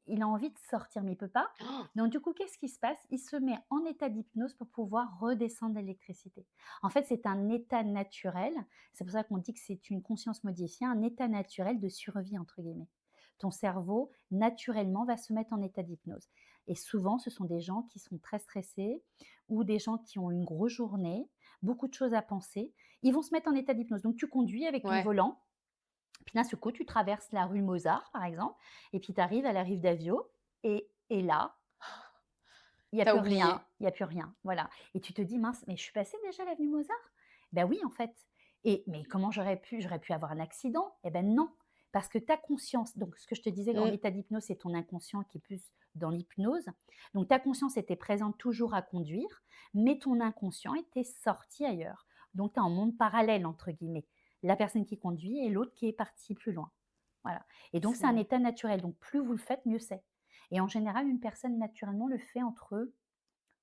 il a envie de sortir, mais il peut pas. Donc du coup, qu'est-ce qui se passe? Il se met en état d'hypnose pour pouvoir redescendre l'électricité. En fait, c'est un état naturel. C'est pour ça qu'on dit que c'est une conscience modifiée, un état naturel de «survie» entre guillemets. Ton cerveau, naturellement, va se mettre en état d'hypnose et souvent, ce sont des gens qui sont très stressés ou des gens qui ont une grosse journée, beaucoup de choses à penser. Ils vont se mettre en état d'hypnose. Donc tu conduis avec ton Ouais. volant puis d'un seul coup, tu traverses la rue Mozart, par exemple, et puis tu arrives à la rive d'Avio, et là, il y a Tu as plus rien, oublié. il y a plus rien, voilà. Et tu te dis: «Mince, mais je suis passée déjà l'avenue Mozart?» Ben oui, en fait. Et mais comment j'aurais pu? J'aurais pu avoir un accident? Eh ben non, parce que ta conscience, donc ce que je te disais en Mmh. état d'hypnose, c'est ton inconscient qui est plus dans l'hypnose. Donc ta conscience était présente toujours à conduire, mais ton inconscient était sorti ailleurs. Donc tu es en «monde parallèle» entre guillemets. La personne qui conduit et l'autre qui est partie plus loin. Voilà. Et donc c'est un C'est état naturel, donc plus vous le faites, mieux c'est. Et en général, une personne naturellement le fait entre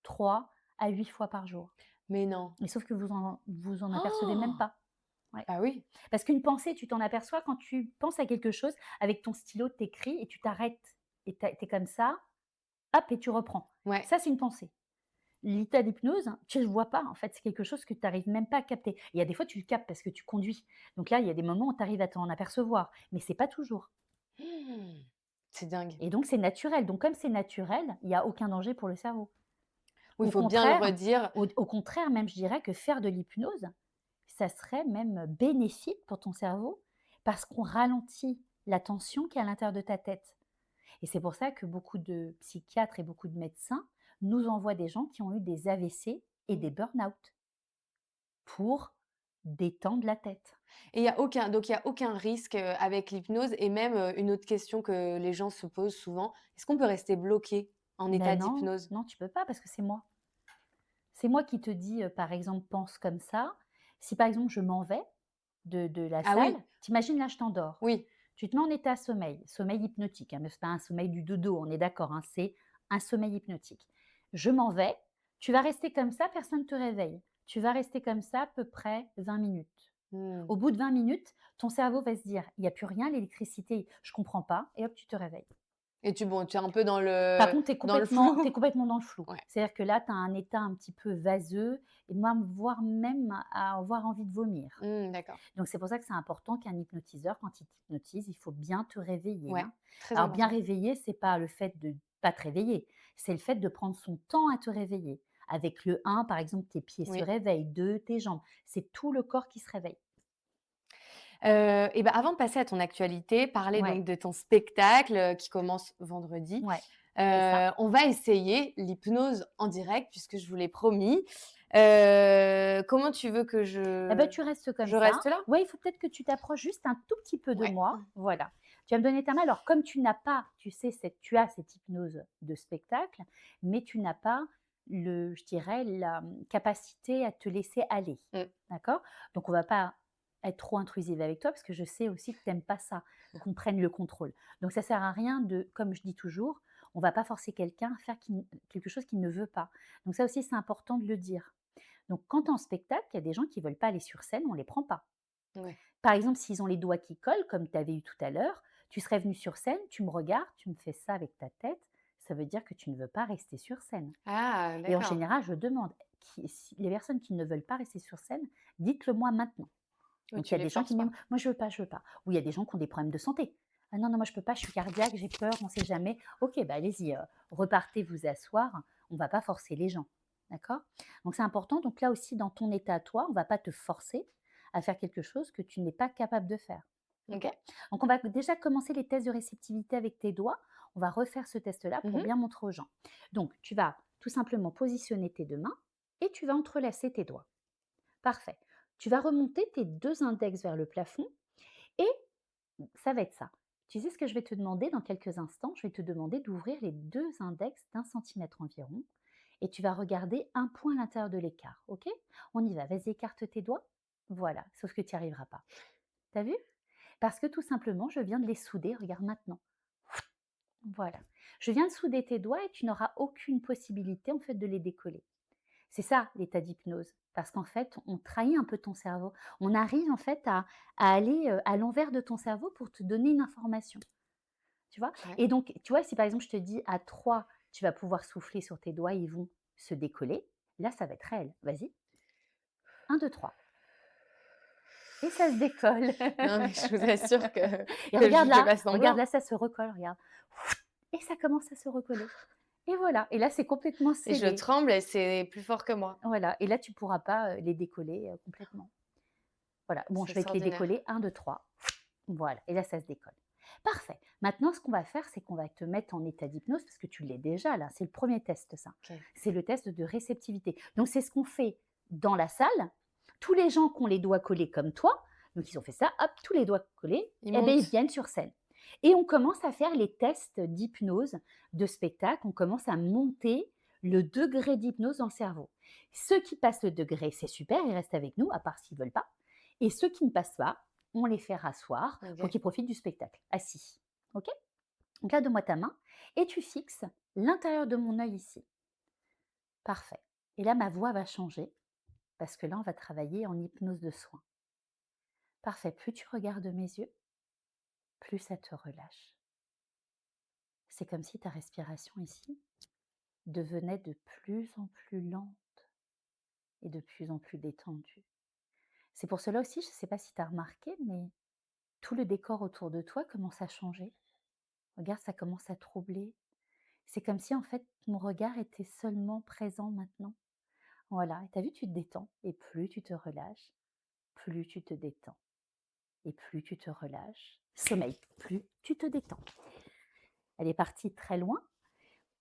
3 à 8 fois par jour. mais non. Mais sauf que vous en apercevez même pas. Ouais. Bah oui. Parce qu'une pensée, tu t'en aperçois quand tu penses à quelque chose, avec ton stylo, tu écris et tu t'arrêtes et tu es comme ça, hop et tu reprends. Ouais. Ça, c'est une pensée. L'état d'hypnose, tu ne le vois pas en fait, c'est quelque chose que tu arrives même pas à capter. Il y a des fois, tu le captes parce que tu conduis. Donc là, il y a des moments où tu arrives à t'en apercevoir, mais c'est pas toujours. Mmh. C'est dingue. Et donc c'est naturel. Donc comme c'est naturel, il y a aucun danger pour le cerveau. Oui, il Au faut bien le contraire, redire. au contraire même, je dirais que faire de l'hypnose, ça serait même bénéfique pour ton cerveau parce qu'on ralentit la tension qui est à l'intérieur de ta tête. Et c'est pour ça que beaucoup de psychiatres et beaucoup de médecins nous envoient des gens qui ont eu des AVC et Mmh. des burn-out pour détendre la tête. Et il y a aucun risque, avec l'hypnose et même, une autre question que les gens se posent souvent, est-ce qu'on peut rester bloqué en état Ben non, d'hypnose? non, tu peux pas parce que c'est moi. C'est moi qui te dis, par exemple: «Pense comme ça». Si par exemple je m'en vais de la Ah salle, oui, t'imagines là je t'endors. oui. Tu te mets en état sommeil, sommeil hypnotique, hein, mais c'est pas un sommeil du dodo, on est d'accord, hein, c'est un sommeil hypnotique. Je m'en vais, tu vas rester comme ça, personne ne te réveille. Tu vas rester comme ça à peu près 20 minutes. Mmh. Au bout de 20 minutes, ton cerveau va se dire: «Il y a plus rien, l'électricité, je comprends pas» et hop, tu te réveilles. Et tu es un peu Par contre, tu es dans le complètement flou? dans le flou. Ouais. C'est-à-dire que là, tu as un état un petit peu vaseux et moi, voire même à avoir envie de vomir. D'accord. Donc c'est pour ça que c'est important qu'un hypnotiseur, quand il t'hypnotise, il faut bien te réveiller, Ouais, hein. très Alors bien important. réveiller, c'est pas le fait de pas te réveiller, c'est le fait de prendre son temps à te réveiller. Avec le 1, par exemple, tes pieds se Oui. réveillent, 2, tes jambes. C'est tout le corps qui se réveille. Et bah, avant de passer à ton actualité, parler Ouais, donc de ton spectacle, qui commence vendredi. ouais, c'est ça. On va essayer l'hypnose en direct puisque je vous l'ai promis. Comment tu veux que Eh ben, tu restes comme je ça. reste là? Ouais, il faut peut-être que tu t'approches juste un tout petit peu de Ouais. moi. Voilà. Tu vas me donner ta main. Alors, comme tu n'as pas, tu sais, tu as cette hypnose de spectacle, mais tu n'as pas je dirais, la capacité à te laisser aller. Mmh. D'accord. Donc, on va pas être trop intrusive avec toi parce que je sais aussi que tu n'aimes pas ça, qu'on prenne le contrôle. Donc, ça sert à rien de, comme je dis toujours, on va pas forcer quelqu'un à faire quelque chose qu'il ne veut pas. Donc, ça aussi, c'est important de le dire. Donc, quand tu es en spectacle, il y a des gens qui ne veulent pas aller sur scène, on ne les prend pas. Ouais. Par exemple, s'ils ont les doigts qui collent, comme tu avais eu tout à l'heure, tu serais venu sur scène, tu me regardes, tu me fais ça avec ta tête, ça veut dire que tu ne veux pas rester sur scène. Ah Et en d'accord. général, je demande, les personnes qui ne veulent pas rester sur scène, dites-le moi maintenant. Oui, Donc il tu y a les des gens qui forces me pas. disent, moi je veux pas, je veux pas. Ou il y a des gens qui ont des problèmes de santé. Ah non, non, moi je peux pas, je suis cardiaque, j'ai peur, on ne sait jamais. Ok, bah allez-y, repartez vous asseoir, on ne va pas forcer les gens. D'accord. Donc c'est important. Donc là aussi, dans ton état à toi, on ne va pas te forcer à faire quelque chose que tu n'es pas capable de faire. Ok. OK. Donc on va déjà commencer les tests de réceptivité avec tes doigts. On va refaire ce test-là pour Mmh. bien montrer aux gens. Donc tu vas tout simplement positionner tes deux mains et tu vas entrelacer tes doigts. Parfait. Tu vas remonter tes deux index vers le plafond et ça va être ça. Tu sais ce que je vais te demander dans quelques instants? Je vais te demander d'ouvrir les deux index d'1 centimètre environ et tu vas regarder un point à l'intérieur de l'écart. Ok. On y va. Vas-y, écarte tes doigts. Voilà. Sauf que tu n'y arriveras pas. T'as vu? Parce que tout simplement, je viens de les souder. Regarde maintenant. Voilà. Je viens de souder tes doigts et tu n'auras aucune possibilité en fait de les décoller. C'est ça l'état d'hypnose, parce qu'en fait, on trahit un peu ton cerveau. On arrive en fait à aller, à l'envers de ton cerveau pour te donner une information, tu vois? Ouais. Et donc, tu vois, si par exemple je te dis à 3, tu vas pouvoir souffler sur tes doigts, ils vont se décoller, là ça va être réel. Vas-y, 1, 2, 3 et ça se décolle. Non, mais je vous assure que Et je fais pas regarde semblant. là, ça se recolle, regarde et ça commence à se recoller et voilà et là c'est complètement Et je scellé. tremble et c'est plus fort que moi. Voilà et là tu pourras pas, les décoller, complètement. Voilà, bon, C'est je vais te les extraordinaire. décoller, 1, 2, 3. Voilà, et là, ça se décolle. Parfait. Maintenant, ce qu'on va faire, c'est qu'on va te mettre en état d'hypnose, parce que tu l'es déjà là, c'est le premier test, ça. OK. C'est le test de réceptivité. Donc, c'est ce qu'on fait dans la salle. Tous les gens qui ont les doigts collés comme toi, donc ils ont fait ça, hop, tous les doigts collés, Il eh bien, ils monte. viennent sur scène. Et on commence à faire les tests d'hypnose de spectacle. On commence à monter le degré d'hypnose dans le cerveau. Ceux qui passent le degré, c'est super, ils restent avec nous, à part s'ils ne veulent pas. Et ceux qui ne passent pas, on les fait rasseoir pour OK. qu'ils profitent du spectacle, assis. OK. Donc là, donne-moi ta main et tu fixes l'intérieur de mon œil ici. Parfait. Et là, ma voix va changer parce que là, on va travailler en hypnose de soin. Parfait. Plus tu regardes mes yeux, plus ça te relâche. C'est comme si ta respiration ici devenait de plus en plus lente et de plus en plus détendue. C'est pour cela aussi, je ne sais pas si tu as remarqué, mais tout le décor autour de toi commence à changer. Regarde, ça commence à troubler. C'est comme si en fait mon regard était seulement présent maintenant. Voilà, et tu as vu, tu te détends et plus tu te relâches, plus tu te détends et plus tu te relâches. Sommeil, plus tu te détends. Elle est partie très loin.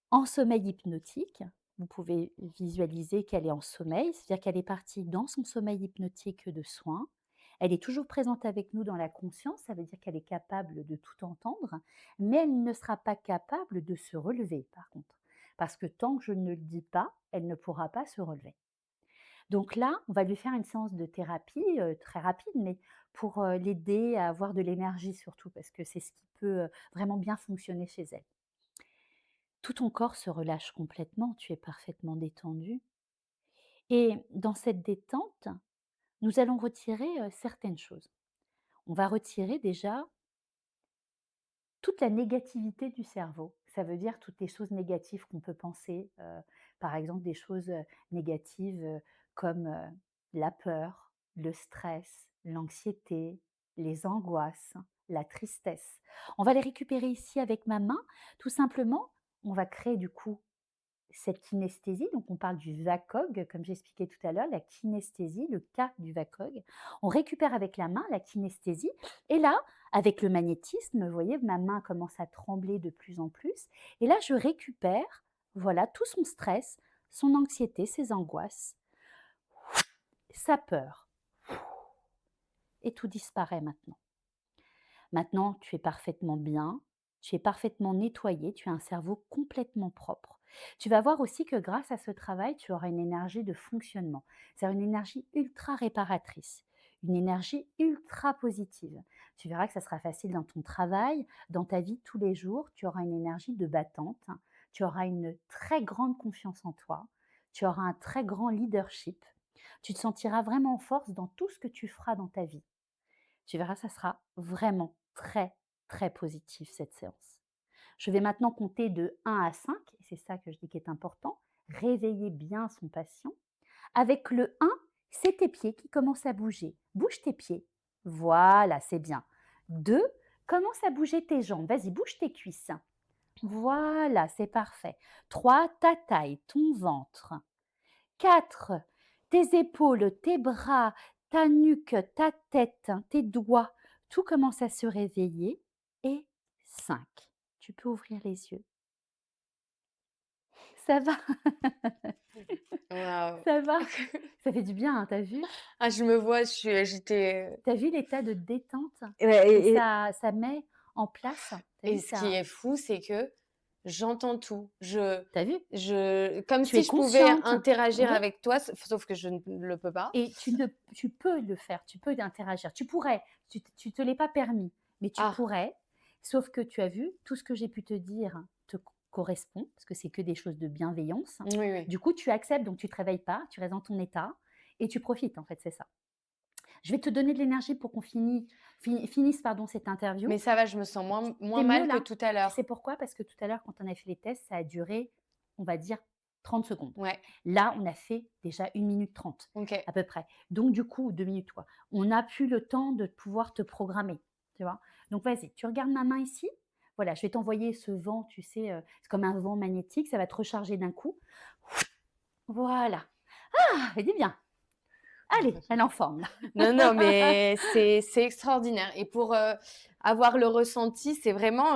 En sommeil hypnotique, vous pouvez visualiser qu'elle est en sommeil, c'est-à-dire qu'elle est partie dans son sommeil hypnotique de soins. Elle est toujours présente avec nous dans la conscience, ça veut dire qu'elle est capable de tout entendre, mais elle ne sera pas capable de se relever par contre. Parce que tant que je ne le dis pas, elle ne pourra pas se relever. Donc là, on va lui faire une séance de thérapie très rapide, mais pour l'aider à avoir de l'énergie surtout, parce que c'est ce qui peut vraiment bien fonctionner chez elle. Tout ton corps se relâche complètement, tu es parfaitement détendu. Et dans cette détente, nous allons retirer certaines choses. On va retirer déjà toute la négativité du cerveau. Ça veut dire toutes les choses négatives qu'on peut penser, par exemple des choses, négatives, comme, la peur, le stress, l'anxiété, les angoisses, la tristesse. On va les récupérer ici avec ma main. Tout simplement, on va créer du coup cette kinesthésie, donc on parle du VACOG, comme j'expliquais tout à l'heure, la kinesthésie, le K du VACOG. On récupère avec la main la kinesthésie et là, avec le magnétisme, vous voyez, ma main commence à trembler de plus en plus et là, je récupère, voilà, tout son stress, son anxiété, ses angoisses, sa peur et tout disparaît maintenant. Maintenant, tu es parfaitement bien, tu es parfaitement nettoyé, tu as un cerveau complètement propre. Tu vas voir aussi que grâce à ce travail, tu auras une énergie de fonctionnement, c'est-à-dire une énergie ultra réparatrice, une énergie ultra positive. Tu verras que ça sera facile dans ton travail, dans ta vie de tous les jours, tu auras une énergie de battante, tu auras une très grande confiance en toi, tu auras un très grand leadership, tu te sentiras vraiment en force dans tout ce que tu feras dans ta vie. Tu verras, ça sera vraiment très, très positif cette séance. Je vais maintenant compter de 1 à 5, et c'est ça que je dis qui est important. Réveiller bien son patient. Avec le 1, c'est tes pieds qui commencent à bouger. Bouge tes pieds. Voilà, c'est bien. 2, commence à bouger tes jambes. Vas-y, bouge tes cuisses. Voilà, c'est parfait. 3, ta taille, ton ventre. 4, tes épaules, tes bras, ta nuque, ta tête, tes doigts, tout commence à se réveiller. Et 5, tu peux ouvrir les yeux. Ça va? Waouh! Ça va? Ça fait du bien, hein, tu as vu? Ah, je me vois, j'étais, Tu as vu l'état de détente ouais, que ça met en place? Tu as et vu ce qui ça? est fou, c'est que j'entends tout. Tu as vu? Comme Tu si es je pouvais consciente. interagir Oui. avec toi, sauf que je ne le peux pas. Et tu peux le faire, tu peux interagir. Tu pourrais, tu te l'es pas permis, mais tu Ah, pourrais, sauf que tu as vu, tout ce que j'ai pu te dire te correspond, parce que c'est que des choses de bienveillance. oui, oui. Du coup, tu acceptes, donc tu te réveilles pas, tu restes dans ton état et tu profites, en fait, c'est ça. Je vais te donner de l'énergie pour qu'on finisse pardon, cette interview. Mais ça va, je me sens moins Tu mieux mal que là. tout à Tu sais l'heure. pourquoi? Parce que tout à l'heure, quand on a fait les tests, ça a duré, on va dire, 30 secondes. Ouais, Là, on a fait déjà 1 minute 30 OK. à peu près. Donc du coup, 2 minutes quoi. On a plus le temps de pouvoir te programmer, tu vois? Donc vas-y, tu regardes ma main ici. Voilà, je vais t'envoyer ce vent, tu sais, c'est comme un vent magnétique, ça va te recharger d'un coup. Voilà. Ah, ça fait du bien. Allez, elle est en forme là. Non, non, mais c'est extraordinaire et pour, avoir le ressenti, c'est vraiment,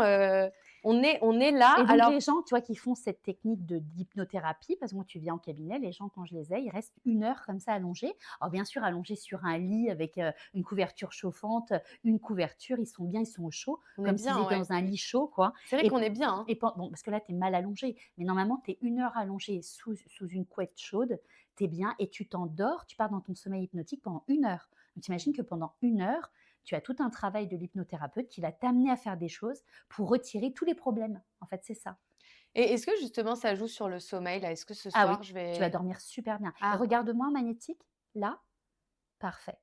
on est là. Et donc Alors les gens, tu vois, qui font cette technique d'hypnothérapie, parce que moi, tu viens en cabinet, les gens, quand je les ai, ils restent 1 heure comme ça allongés. Alors bien sûr, allongés sur un lit avec, une couverture chauffante, une couverture, ils sont bien, ils sont au chaud, on est comme s'ils bien, étaient ouais. dans un lit chaud, quoi. C'est vrai Et qu'on est bien, hein. bon, parce que là, tu es mal allongé, mais normalement, tu es 1 heure allongé sous une couette chaude, tu es bien et tu t'endors, tu pars dans ton sommeil hypnotique pendant 1 heure. Donc tu imagines que pendant 1 heure, tu as tout un travail de l'hypnothérapeute qui va t'amener à faire des choses pour retirer tous les problèmes. En fait, c'est ça. Et est-ce que justement ça joue sur le sommeil là? Est-ce que ce Ah oui, soir je tu vas vais dormir super bien. Et ah, regarde-moi magnétique, là, parfait,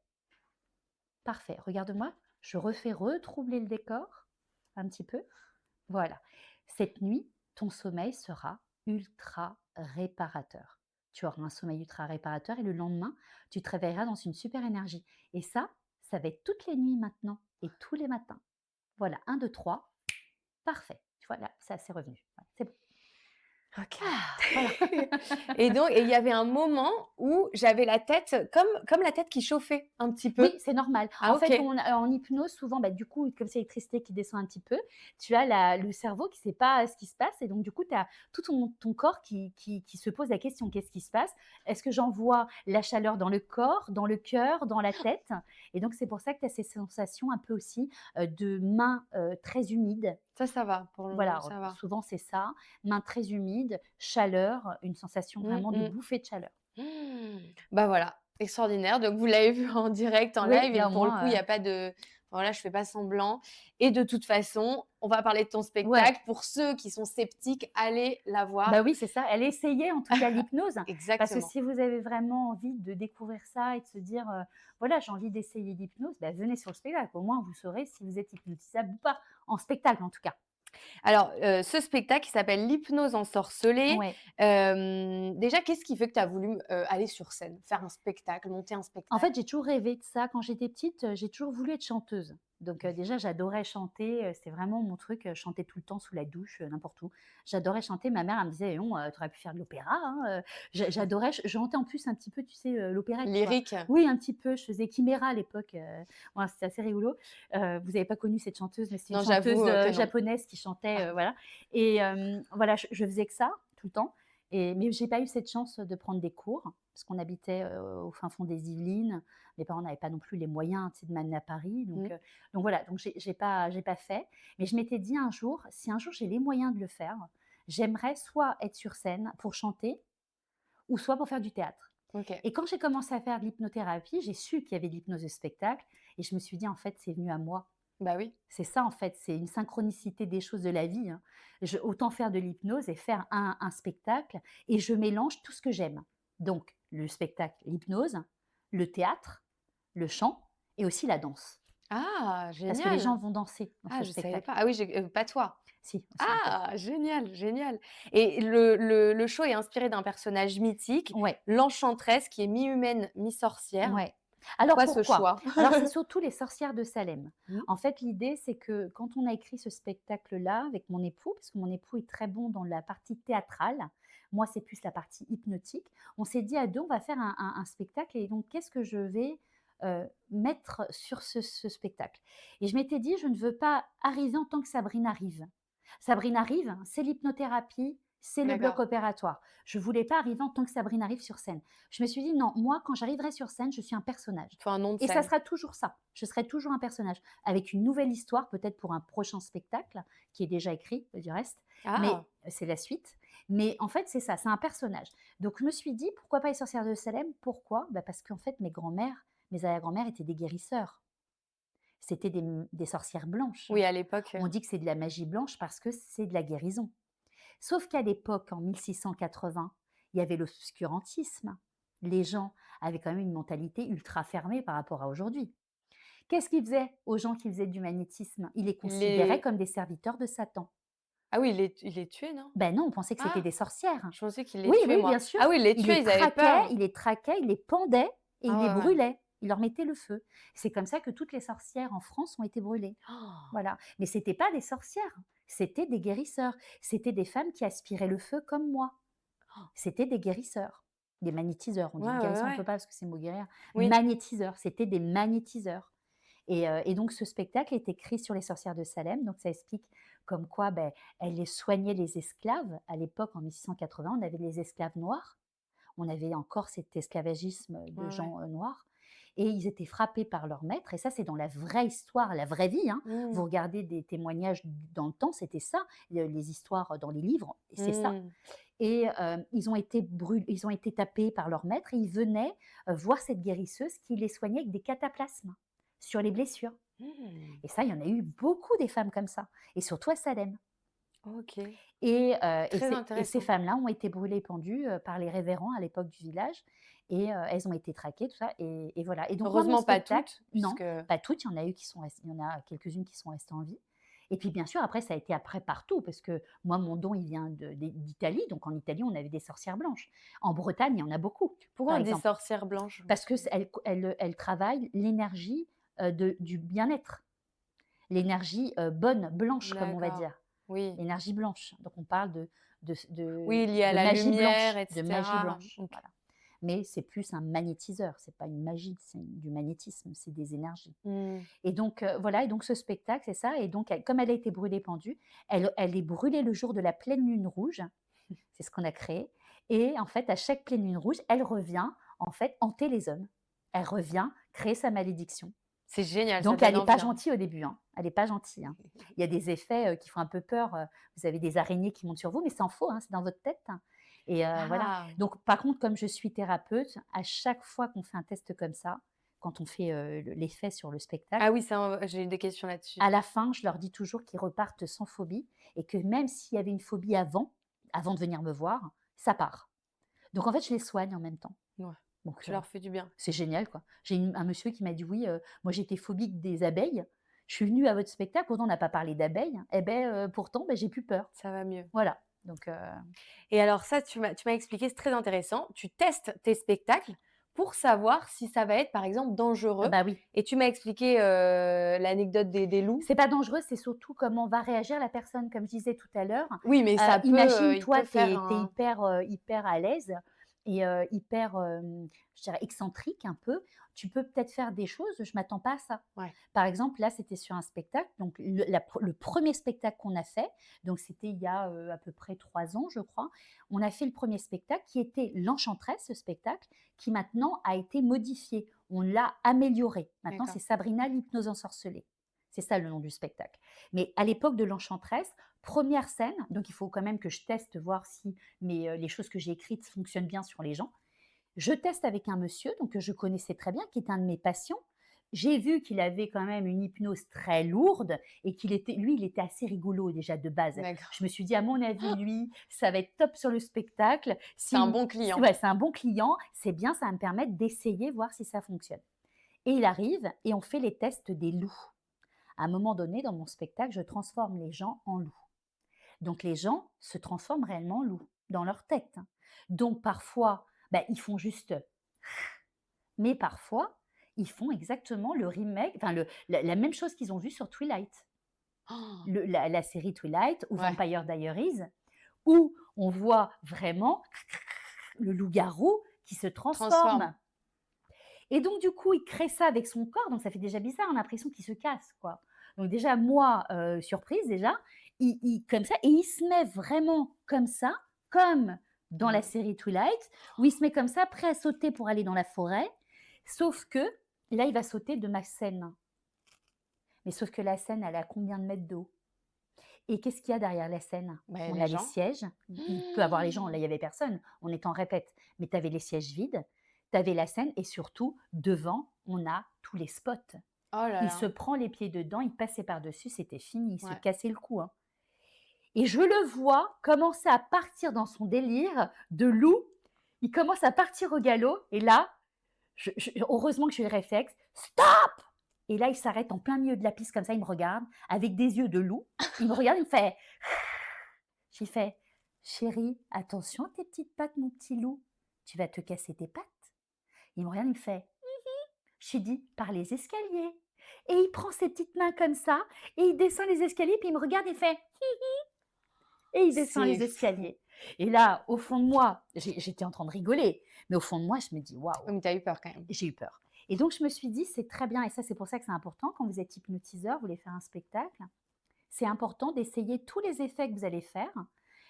parfait. Regarde-moi, je refais retroubler le décor un petit peu. Voilà. Cette nuit, ton sommeil sera ultra réparateur. Tu auras un sommeil ultra réparateur et le lendemain, tu te réveilleras dans une super énergie. Et ça va être toutes les nuits maintenant et tous les matins. Voilà, un, 2, 3, parfait. Tu vois, là, ça c'est revenu. Voilà, c'est bon. OK. Ah, voilà. Et il y avait un moment où j'avais la tête comme la tête qui chauffait un petit Oui, peu. c'est normal. Ah En OK. fait, en hypnose, souvent, bah, du coup, comme c'est l'électricité qui descend un petit peu, tu as le cerveau qui ne sait pas ce qui se passe et donc du coup, tu as tout ton corps qui se pose la question: «Qu'est-ce qui se passe? Est-ce que j'envoie la chaleur dans le corps, dans le cœur, dans la tête?» Et donc c'est pour ça que tu as ces sensations un peu aussi, de mains, très humides. Ça va pour le moment, Voilà, ça va. souvent c'est ça, mains très humides, chaleur, une sensation Mmh vraiment de mh. bouffée de chaleur. Mmh. Bah, voilà, Extraordinaire, donc vous l'avez vu en direct, en Oui, live et là au pour le coup, il y moins, a pas de voilà, je fais pas semblant et de toute façon, on va parler de ton ouais. spectacle. Pour ceux qui sont sceptiques, allez la Bah voir. oui, c'est ça. Elle essayait en tout cas l'hypnose, parce que Exactement. si vous avez vraiment envie de découvrir ça et de se dire, voilà, j'ai envie d'essayer l'hypnose, bah, venez sur le spectacle. Au moins, vous saurez si vous êtes hypnotisable ou pas, en spectacle en tout cas. Alors, ce spectacle, il s'appelle «L'hypnose ensorcelée». Ouais. Déjà, qu'est-ce qui fait que tu as voulu, aller sur scène, faire un spectacle, monter un En spectacle? fait, j'ai toujours rêvé de ça. Quand j'étais petite, j'ai toujours voulu être chanteuse. Donc, déjà, j'adorais chanter, c'était vraiment mon truc, chanter tout le temps sous la douche, n'importe où. J'adorais chanter. Ma mère, elle me disait: «Eh non, tu aurais pu faire de l'opéra, hein», j'adorais, je chantais en plus un petit peu, tu sais, l'opérette, quoi. Lyrique? Oui, un petit peu, je faisais Chiméra à l'époque, voilà, c'était assez rigolo. Vous avez pas connu cette chanteuse, mais c'est une Non, chanteuse, j'avoue, que non. japonaise qui chantait, voilà, et voilà, je faisais que ça, tout le temps, mais j'ai pas eu cette chance de prendre des cours, parce qu'on habitait, au fin fond des Yvelines. Mes parents n'avaient pas non plus les moyens, tu sais, de m'amener à Paris, Mmh. donc voilà, donc j'ai pas fait. Mais je m'étais dit un jour, si un jour j'ai les moyens de le faire, j'aimerais soit être sur scène pour chanter ou soit pour faire du théâtre. OK. Et quand j'ai commencé à faire de l'hypnothérapie, j'ai su qu'il y avait de l'hypnose de spectacle et je me suis dit: «En fait, c'est venu à moi». Bah oui. C'est ça, en fait, c'est une synchronicité des choses de la vie, hein. Autant faire de l'hypnose et faire un spectacle, et je mélange tout ce que j'aime. Donc le spectacle, l'hypnose, le théâtre, le chant et aussi la danse. Ah! Parce que les gens Génial! vont danser dans Ah, ce je savais spectacle. pas. Ah oui, pas toi? Si, aussi un peu. Ah! Génial, génial et le show est inspiré d'un personnage mythique, Ouais. l'enchanteresse qui est mi-humaine, mi-sorcière. Ouais. Alors Pourquoi ce pourquoi? choix? Alors c'est surtout les sorcières de Salem. Mmh. En fait, l'idée, c'est que quand on a écrit ce spectacle-là avec mon époux, parce que mon époux est très bon dans la partie théâtrale, moi c'est plus la partie hypnotique, on s'est dit à 2: «On va faire un spectacle, et donc qu'est-ce que je vais, mettre sur ce spectacle?» Et je m'étais dit: «Je ne veux pas arriver en tant que Sabrina Rive». Sabrina Rive, c'est l'hypnothérapie, c'est le bloc D'accord. opératoire. Je voulais pas arriver en tant que Sabrina Rive sur scène. Je me suis dit: «Non, moi, quand j'arriverai sur scène, je suis un personnage, Il faut un nom de et ça scène. sera toujours ça. Je serai toujours un personnage, avec une nouvelle histoire, peut-être pour un prochain spectacle, qui est déjà écrit, du reste, Ah! mais c'est la suite. Mais en fait, c'est ça, c'est un personnage. Donc je me suis dit: «Pourquoi pas les sorcières de Salem?» Pourquoi? Bah, parce qu'en fait, mes grands-mères, mes arrière-grand-mères étaient des guérisseurs. C'était des sorcières blanches. Oui, à l'époque, On dit que c'est de la magie blanche parce que c'est de la guérison. Sauf qu'à l'époque, en 1680, il y avait l'obscurantisme. Les gens avaient quand même une mentalité ultra fermée par rapport à aujourd'hui. Qu'est-ce qu'ils faisaient aux gens qui faisaient du magnétisme? Ils les il considéraient les comme des serviteurs de Satan. ah oui, il les tuait, non? Ben non, on pensait que c'était Ah! des sorcières. Je pensais qu'il les Oui, tuait, oui, moi. bien sûr. Ah oui, il les tuait, ils avaient peur. Il les traquait, il les pendait et il les Ah ouais, ouais. brûlait. Il leur mettait le feu. C'est comme ça que toutes les sorcières en France ont été brûlées. Oh, Voilà. Mais c'était pas des sorcières, c'était des guérisseurs. C'était des femmes qui aspiraient le feu comme moi. C'était des guérisseurs, des magnétiseurs. On dit ouais, ouais, guérisseur, on ne peut ouais. pas parce que c'est le mot guérir. Oui. Magnétiseurs, c'était des magnétiseurs. Et donc ce spectacle est écrit sur les sorcières de Salem. Donc ça explique comme quoi, elles les soignaient, les esclaves. À l'époque, en 1680, on avait les esclaves noirs. On avait encore cet esclavagisme de Ouais, ouais. gens, noirs, et ils étaient frappés par leur maître, et ça, c'est dans la vraie histoire, la vraie vie, hein. Mmh. Vous regardez des témoignages dans le temps, c'était ça, les histoires dans les livres, c'est ça. Mmh. Et ils ont été tapés par leur maître, et ils venaient, voir cette guérisseuse qui les soignait avec des cataplasmes sur les blessures, Mmh. et ça, il y en a eu beaucoup des femmes comme ça, et surtout à Salem. OK. Et Très ces intéressant. femmes-là ont été brûlées et pendues, par les révérends à l'époque du village, et elles ont été traquées, tout ça, et voilà, et donc moi, mon Heureusement pas spectacle, toutes, non, puisque pas toutes, il y en a eu qui sont restées, il y en a quelques-unes qui sont restées en vie, et puis bien sûr après ça a été après partout, parce que moi mon don il vient d'Italie, donc en Italie on avait des sorcières blanches. En Bretagne, il y en a beaucoup, pourquoi par on dit exemple, sorcière blanche? Je me parce que souviens. elles travaillent l'énergie, du bien-être, l'énergie, bonne, blanche comme on va D'accord. dire. Oui. L'énergie blanche. Donc on parle Oui, lié à la lumière et de magie cetera. blanche, OK. voilà. Mais c'est plus un magnétiseur, c'est pas une magie, c'est du magnétisme, c'est des énergies. Mmh. Et donc voilà, et donc ce spectacle, c'est ça, et donc comme elle a été brûlée pendue, elle est brûlée le jour de la pleine lune rouge, c'est ce qu'on a créé, et en fait, à chaque pleine lune rouge, elle revient, en fait, hanter les hommes. Elle revient créer sa malédiction. C'est génial, ça Donc elle donne est pas envie, hein. gentille au début, hein. Elle est pas gentille, hein. Il y a des effets, qui font un peu peur, vous avez des araignées qui montent sur vous, mais c'est en faux, hein, c'est dans votre tête, hein. Et voilà. Ah! Donc par contre, comme je suis thérapeute, à chaque fois qu'on fait un test comme ça, quand on fait, l'effet sur le spectacle, Ah oui, ça, j'ai des questions là-dessus. à la fin, je leur dis toujours qu'ils repartent sans phobie et que même s'il y avait une phobie avant de venir me voir, ça part. Donc en fait, je les soigne en même temps. Ouais, Donc tu leur fais du bien. c'est génial, quoi. J'ai un monsieur qui m'a dit: «Oui, moi j'étais phobique des abeilles. Je suis venu à votre spectacle, pourtant on n'a pas parlé d'abeilles, et beh, pourtant, beh, j'ai plus peur». Ça va mieux. Voilà, donc Et alors ça, tu m'as expliqué, c'est très intéressant. Tu testes tes spectacles pour savoir si ça va être, par exemple, dangereux bah, oui. et tu m'as expliqué, l'anecdote des loups. C'est pas dangereux, c'est surtout comment va réagir la personne. Comme je disais tout à l'heure, Oui, mais ça peut, imagine il toi, peut tu faire es un hyper à l'aise et hyper, je dirais excentrique un peu. Tu peux peut-être faire des choses, je m'attends pas à ça. ouais, Par exemple, là, c'était sur un spectacle, donc le 1er spectacle qu'on a fait, donc c'était il y a, à peu près 3 ans, je crois. On a fait le premier spectacle qui était l'Enchanteresse, ce spectacle, qui maintenant a été modifié. On l'a amélioré. Maintenant, c'est d'accord. Sabrina l'hypnose ensorcelée. C'est ça le nom du spectacle. Mais à l'époque de l'Enchanteresse, première scène, donc il faut quand même que je teste, voir si les choses que j'ai écrites fonctionnent bien sur les gens. Je teste avec un monsieur donc que je connaissais très bien, qui est un de mes patients. J'ai vu qu'il avait quand même une hypnose très lourde et il était assez rigolo déjà de base. D'accord. Je me suis dit: «À mon avis, lui, ça va être top sur le spectacle. C'est un Si bon client. ouais, c'est un bon client, c'est bien, ça va me permettre d'essayer, voir si ça fonctionne». Et il arrive et on fait les tests des loups. À un moment donné, dans mon spectacle, je transforme les gens en loups. Donc les gens se transforment réellement en loups, dans leur tête. Donc parfois, bah, ils font juste, mais parfois, ils font exactement le remake, enfin la même chose qu'ils ont vu sur Twilight. Oh, La série Twilight ou ouais, Vampire Diaries, où on voit vraiment le loup-garou qui se transforme. transforme. Et donc du coup, il crée ça avec son corps, donc ça fait déjà bizarre, on a l'impression qu'il se casse, quoi. Donc déjà moi, surprise déjà, il comme ça et il se met vraiment comme ça, comme dans la Mmh. série Twilight, où il se met comme ça, prêt à sauter pour aller dans la forêt, sauf que là, il va sauter de ma scène. Mais sauf que la scène, elle a combien de mètres d'eau? Et qu'est-ce qu'il y a derrière la scène? Bah, On les a les gens. sièges, il peut avoir les gens, là il y avait personne, on était en répète, mais tu avais les sièges vides, tu avais la scène et surtout devant, on a tous les spots. Oh là Il se là, prend les pieds dedans, il passait par-dessus, c'était fini, il se ouais. cassait le cou, hein. Et je le vois commencer à partir dans son délire de loup, il commence à partir au galop et là, heureusement que j'ai eu le réflexe: «Stop!» Et là, il s'arrête en plein milieu de la piste comme ça, il me regarde avec des yeux de loup. Il me regarde, il me fait j'ai fait: «Chéri, attention tes petites pattes, mon petit loup, tu vas te casser tes pattes». Il me regarde, il me fait: j'ai dit: «Par les escaliers» et il prend ses petites mains comme ça et il descend les escaliers, puis il me regarde et fait et il descend C'est les fou. escaliers. Et là, au fond de moi, j'étais en train de rigoler, mais au fond de moi, je me dis: «Waouh!» Oui, mais tu as eu peur quand même. J'ai eu peur. Et donc je me suis dit: «C'est très bien» et ça, c'est pour ça que c'est important quand vous êtes hypnotiseur, vous voulez faire un spectacle, c'est important d'essayer tous les effets que vous allez faire.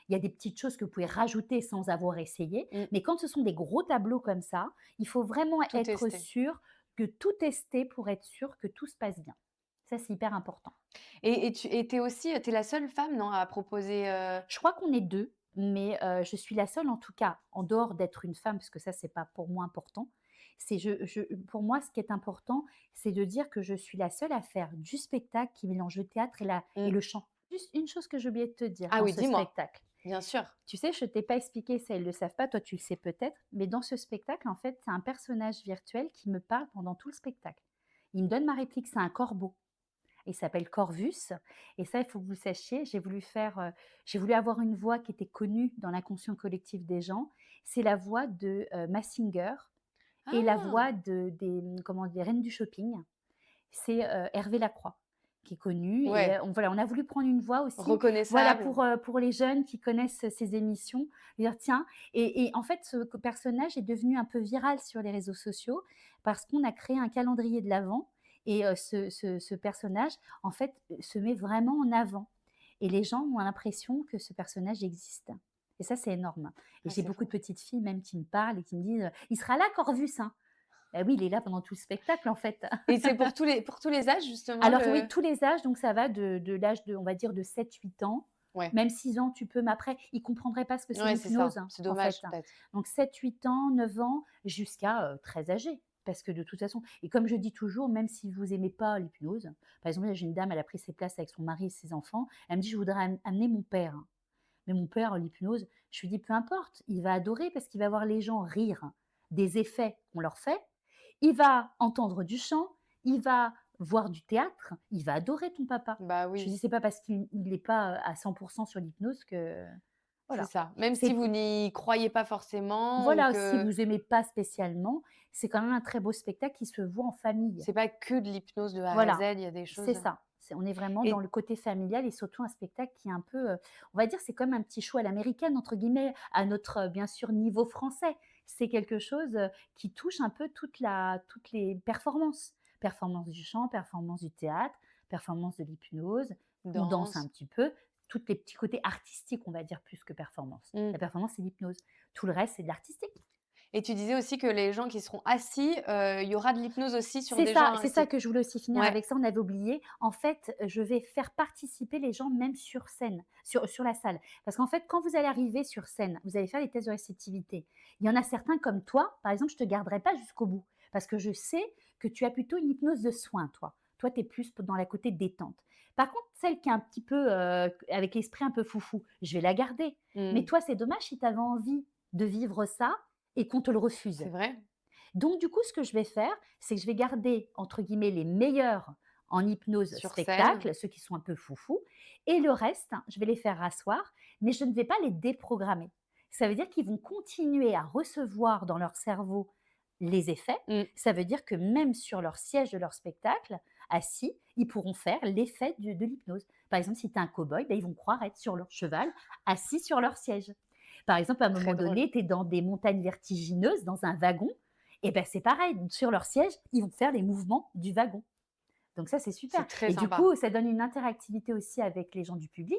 Il y a des petites choses que vous pouvez rajouter sans avoir essayé, Mmh, mais quand ce sont des gros tableaux comme ça, il faut vraiment tout être tester. sûr que tout tester pour être sûr que tout se passe bien. Ça, c'est hyper important. Et tu es aussi, tu es la seule femme, non, à proposer, Je crois qu'on est 2, mais je suis la seule en tout cas, en dehors d'être une femme, parce que ça, c'est pas pour moi important. C'est pour moi, ce qui est important, c'est de dire que je suis la seule à faire du spectacle qui mélange le théâtre et mmh. le chant. Juste une chose que j'ai oublié de te dire Ah dans oui, ce dis-moi. spectacle. Bien sûr. Tu sais, je t'ai pas expliqué ça, ils le savent pas, toi tu le sais peut-être, mais dans ce spectacle, en fait, c'est un personnage virtuel qui me parle pendant tout le spectacle. Il me donne ma réplique, c'est un corbeau. Il s'appelle Corvus et ça, il faut que vous sachiez, j'ai voulu avoir une voix qui était connue dans l'inconscient collectif des gens. C'est la voix de, Mazinger et la Ah! voix comment dire? Reines du shopping. C'est, Hervé Lacroix qui est connu et Ouais, voilà, on a voulu prendre une voix aussi, voilà, reconnaissable. pour les jeunes qui connaissent ces émissions, dire: «Tiens» et en fait, ce personnage est devenu un peu viral sur les réseaux sociaux parce qu'on a créé un calendrier de l'avent et ce personnage, en fait, se met vraiment en avant et les gens ont l'impression que ce personnage existe et ça, c'est énorme et Ah, j'ai c'est beaucoup fou. de petites filles même qui me parlent et qui me disent: «Il sera là Corvus, hein?» Bah oui, il est là pendant tout le spectacle, en fait. Et c'est pour tous les âges justement Alors oui, le tous les âges, donc ça va de l'âge de on va dire de 7-8 ans Ouais, Même 6 ans, tu peux, mais après, ils ne comprendraient pas ce que c'est ouais, c'est ça. l'hypnose, hein, C'est en fait, dommage hein. peut-être. Donc 7, 8 ans, 9 ans, jusqu'à, très âgés. Parce que de toute façon et comme je dis toujours, même si vous aimez pas l'hypnose, par exemple, là, j'ai une dame, elle a pris ses places avec son mari et ses enfants, elle me dit: «Je voudrais amener mon père». Mais mon père, l'hypnose, je lui dis: «Peu importe, il va adorer parce qu'il va voir les gens rire des effets qu'on leur fait. Il va entendre du chant, il va voir du théâtre, il va adorer ton papa». Bah Je lui oui, dis: «C'est pas parce qu'il n'est pas, à 100 sur l'hypnose que» c'est voilà. ça. Même si C'est vous n'y croyez pas forcément ou voilà, si que vous aimez pas spécialement, c'est quand même un très beau spectacle qui se voit en famille. c'est pas que de l'hypnose de A à Z, Voilà, il y a des c'est choses ça. On est vraiment dans et le côté familial et surtout un spectacle qui est un peu, on va dire, c'est comme un petit show à l'américaine entre guillemets, à notre, bien sûr, niveau français. C'est quelque chose, qui touche un peu toutes les performances. Performance du chant, performance du théâtre, performance de l'hypnose, on danse un danse. petit peu, tous les petits côtés artistiques, on va dire, plus que performance. Mmh. La performance, c'est l'hypnose. Tout le reste, c'est de l'artistique. Et tu disais aussi que les gens qui seront assis, il y aura de l'hypnose aussi sur des gens C'est ça assis? que je voulais aussi finir Ouais, avec ça, on avait oublié. En fait, je vais faire participer les gens même sur scène, sur la salle. Parce qu'en fait, quand vous allez arriver sur scène, vous allez faire les tests de réceptivité. Il y en a certains comme toi, par exemple, je te garderai pas jusqu'au bout parce que je sais que tu as plutôt une hypnose de soin, toi. Toi, tu es plus dans la côté détente. Par contre, celle qui est un petit peu, avec l'esprit un peu foufou, je vais la garder. Mais mmh, toi, c'est dommage si tu avais envie de vivre ça et qu'on te le refuse. c'est vrai. Donc du coup, ce que je vais faire, c'est que je vais garder entre guillemets «les meilleurs» en hypnose Sur scène, spectacle, ceux qui sont un peu foufous et le reste, je vais les faire rasseoir, mais je ne vais pas les déprogrammer. Ça veut dire qu'ils vont continuer à recevoir dans leur cerveau les effets. mmh, Ça veut dire que même sur leur siège de leur spectacle, assis, ils pourront faire l'effet de l'hypnose. Par exemple, si tu es un cow-boy, ben, ils vont croire être sur leur cheval, assis sur leur siège. Par exemple, à un très moment drôle. donné, tu es dans des montagnes vertigineuses, dans un wagon, et ben c'est pareil, sur leur siège, ils vont faire les mouvements du wagon. Donc ça, c'est super. C'est très Et du sympa. coup, ça donne une interactivité aussi avec les gens du public.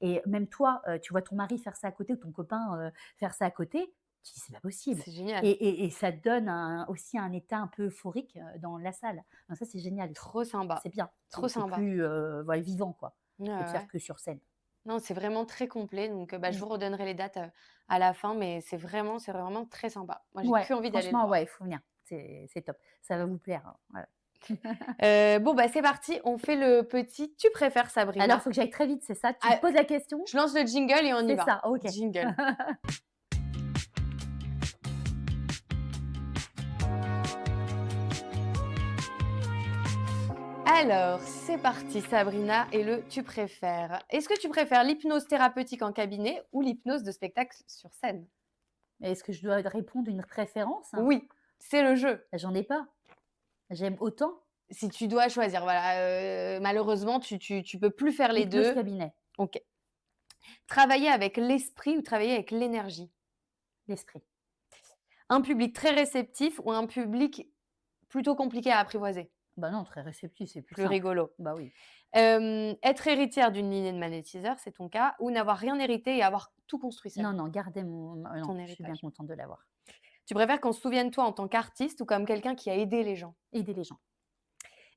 Et même toi, tu vois ton mari faire ça à côté ou ton copain faire ça à côté, tu dis c'est pas possible. C'est génial. Et ça donne aussi un état un peu euphorique dans la salle. Donc ça, c'est génial aussi. Trop sympa, C'est bien. trop C'est sympa. plus voilà, vivant quoi, Ouais, que de ouais, faire ouais. que sur scène. Non, c'est vraiment très complet donc bah, je Mm. vous redonnerai les dates, à la fin mais c'est vraiment très sympa. Moi, j'ai Ouais, qu'envie d'aller le franchement, voir. ouais, il faut venir. C'est top. Ça va vous plaire, hein. Voilà. Bon, bah, c'est parti, on fait le petit «Tu préfères» Alors, il Sabrina. faut que j'aille très vite, c'est ça? Tu me Ah, poses la question? je lance le jingle et on y C'est va. ça, OK. Jingle. Alors, c'est parti Sabrina et le «Tu préfères». Est-ce que tu préfères l'hypnose thérapeutique en cabinet ou l'hypnose de spectacle sur scène? Mais est-ce que je dois répondre une préférence? Oui, c'est le jeu. Bah, j'en ai pas. J'aime autant Si tu dois choisir, voilà, malheureusement, tu peux plus faire les l'hypnose 2. cabinet, OK. Travailler avec l'esprit ou travailler avec l'énergie? l'esprit. Un public très réceptif ou un public plutôt compliqué à apprivoiser? Bah, non, très réceptif, c'est plus Plus simple. rigolo. Bah, oui. Être héritière d'une lignée de magnétiseurs, c'est ton cas, ou n'avoir rien hérité et avoir tout construit seule? Non, non, gardez non, Ton je suis bien héritage. contente de l'avoir. Tu préfères qu'on se souvienne de toi en tant qu'artiste ou comme quelqu'un qui a aidé les gens? Aider les gens.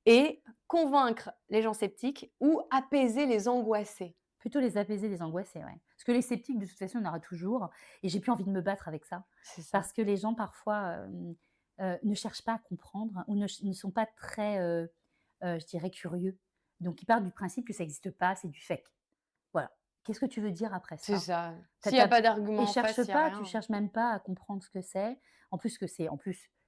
Et convaincre les gens sceptiques ou apaiser les angoissés? Plutôt les apaiser, les angoisser, ouais. Parce que les sceptiques, de toute façon, il y en aura toujours et j'ai plus envie de me battre avec ça. C'est ça. Parce que les gens, parfois, ne cherchent pas à comprendre ou ne sont pas très, je dirais, curieux. Donc ils partent du principe que ça n'existe pas, c'est du fake. Voilà. Qu'est-ce que tu veux dire après C'est ça? ça. Tu S'il y a as pas d'argument Et en face, cherche il y a pas, tu rien. cherches même pas à comprendre ce que c'est. En plus que c'est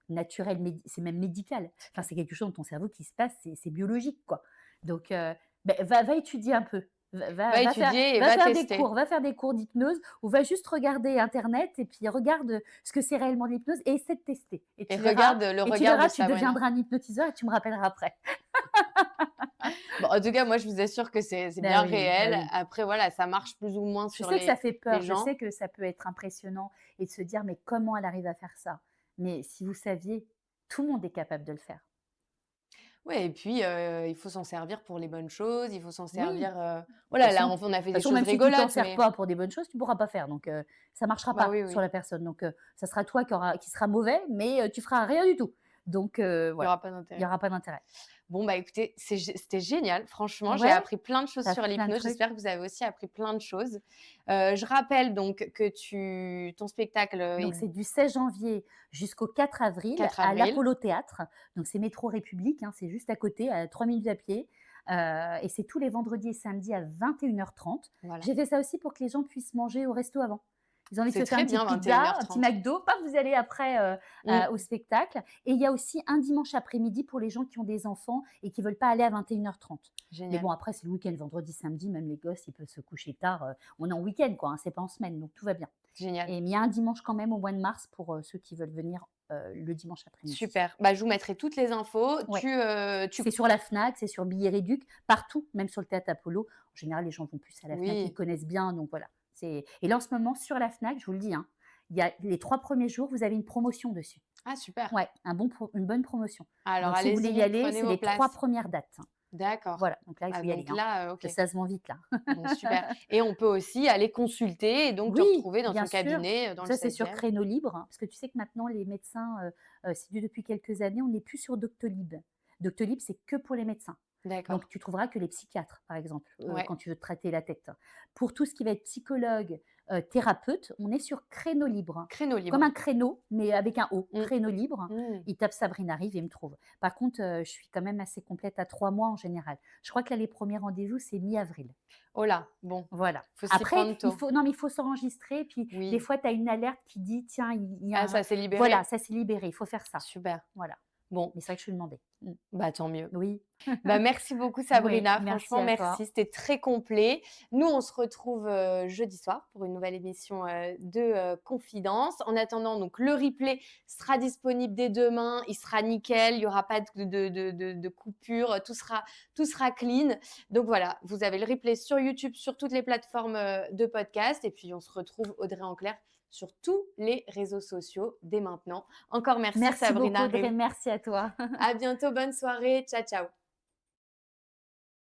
naturel, c'est même médical. C'est Enfin, clair. c'est quelque chose dans ton cerveau qui se passe, c'est biologique, quoi. Donc, beh, va étudier un peu. Va étudier et va tester. Va faire des cours d'hypnose ou va juste regarder internet et puis regarde, ce que c'est réellement l'hypnose et essaie de tester Et regarde le et tu regard de verras, tu Sabrina. deviendras un hypnotiseur et tu me rappelleras après. Bon, en tout cas, moi, je vous assure que c'est Bah bien oui, bah réel. oui. Après, voilà, ça marche plus ou moins Je sur sais que ça fait les peur, je gens. sais que ça peut être impressionnant et de se dire: «Mais comment elle arrive à faire ça?» Mais si vous saviez, tout le monde est capable de le faire. Ouais et puis, il faut s'en servir pour les bonnes choses, il faut s'en Oui, servir, de voilà, toute là, façon on a fait de toute des façon, choses même si tu t'en rigolotes, sers mais pas pour des bonnes choses, tu pourras pas faire donc ça marchera bah, pas oui, sur oui. la personne donc ça sera toi qui sera mauvais mais tu feras rien du tout. Donc Il y voilà, aura pas il n'y d'intérêt. aura pas d'intérêt. Bon, bah, écoutez, c'était génial. Franchement, j'ai Ouais, appris plein de choses tu as sur appris plein de l'hypnose. trucs. J'espère que vous avez aussi appris plein de choses. Je rappelle donc que ton spectacle, Donc est c'est du 16 janvier jusqu'au 4 avril 4 à avril. l'Apollo Théâtre. Donc c'est métro République, hein, c'est juste à côté, à 3 minutes à pied. Et c'est tous les vendredis et samedis à 21h30. Voilà. J'ai fait ça aussi pour que les gens puissent manger au resto avant. Ils ont envie de C'est se faire très une bien, petite vingt et une pizza, heures un petit trente. McDo, paf, vous allez après Mmh. au spectacle. Et il y a aussi un dimanche après-midi pour les gens qui ont des enfants et qui ne veulent pas aller à 21h30. Mais bon, Génial. après, c'est le week-end, vendredi, samedi, même les gosses, ils peuvent se coucher tard. On est en week-end, quoi, hein, c'est pas en semaine, donc tout va bien. Génial. Mais il y a un dimanche quand même au mois de mars pour ceux qui veulent venir le dimanche après-midi. Super. Bah, je vous mettrai toutes les infos. Ouais. Tu C'est sur la Fnac, c'est sur Billets Réduc, partout, même sur le théâtre Apollo. En général, les gens vont plus à la Fnac, ils oui. connaissent bien, donc voilà. Et là, en ce moment, sur la Fnac, je vous le dis, hein, il y a les 3 premiers jours, vous avez une promotion dessus. Ah super. Ouais, une bonne promotion. Alors Donc si vous voulez y allez-y, aller, prenez c'est vos les 3 places. premières dates. D'accord. Voilà, donc là, il Ah faut y aller, donc hein, là, parce que OK. ça se vend vite là. Bon super et on peut aussi aller consulter et donc te Oui, retrouver dans bien ton sûr. cabinet, dans le Ça, c'est sur 16e. créneau libre, hein, parce que tu sais que maintenant les médecins, c'est depuis quelques années, on n'est plus sur Doctolib. Doctolib, c'est que pour les médecins. D'accord. Donc tu trouveras que les psychiatres, par exemple, Ouais. quand tu veux te traiter la tête. Pour tout ce qui va être psychologue, thérapeute, on est sur créneau libre. Créneau Comme libre. un créneau, mais avec un O, Mmh. créneau libre. Mmh. Il tape Sabrina Rive et il me trouve. Par contre, je suis quand même assez complète à 3 mois en général. Je crois que là, les premiers rendez-vous, c'est mi-avril. Oh là, bon, Voilà. faut s'y Après, prendre tôt. non, mais il faut s'enregistrer. Puis des Oui. fois, tu as une alerte qui dit: «Tiens, il y a Ah un» ça s'est voilà, libéré? ça s'est libéré, il faut faire ça. Super. Voilà. Bon, Mais c'est vrai que je suis demandée. bah, tant mieux. Oui. Bah, merci beaucoup Oui, Sabrina, merci franchement à toi. merci, c'était très complet. Nous, on se retrouve, jeudi soir pour une nouvelle émission, Confidence. En attendant, donc le replay sera disponible dès demain, il sera nickel, il y aura pas de coupure, tout sera clean. Donc voilà, vous avez le replay sur YouTube, sur toutes les plateformes, de podcast et puis on se retrouve Audrey en clair sur tous les réseaux sociaux dès maintenant. Encore merci Merci beaucoup Sabrina Audrey, Rive. merci à toi. À bientôt, bonne soirée. Ciao, ciao.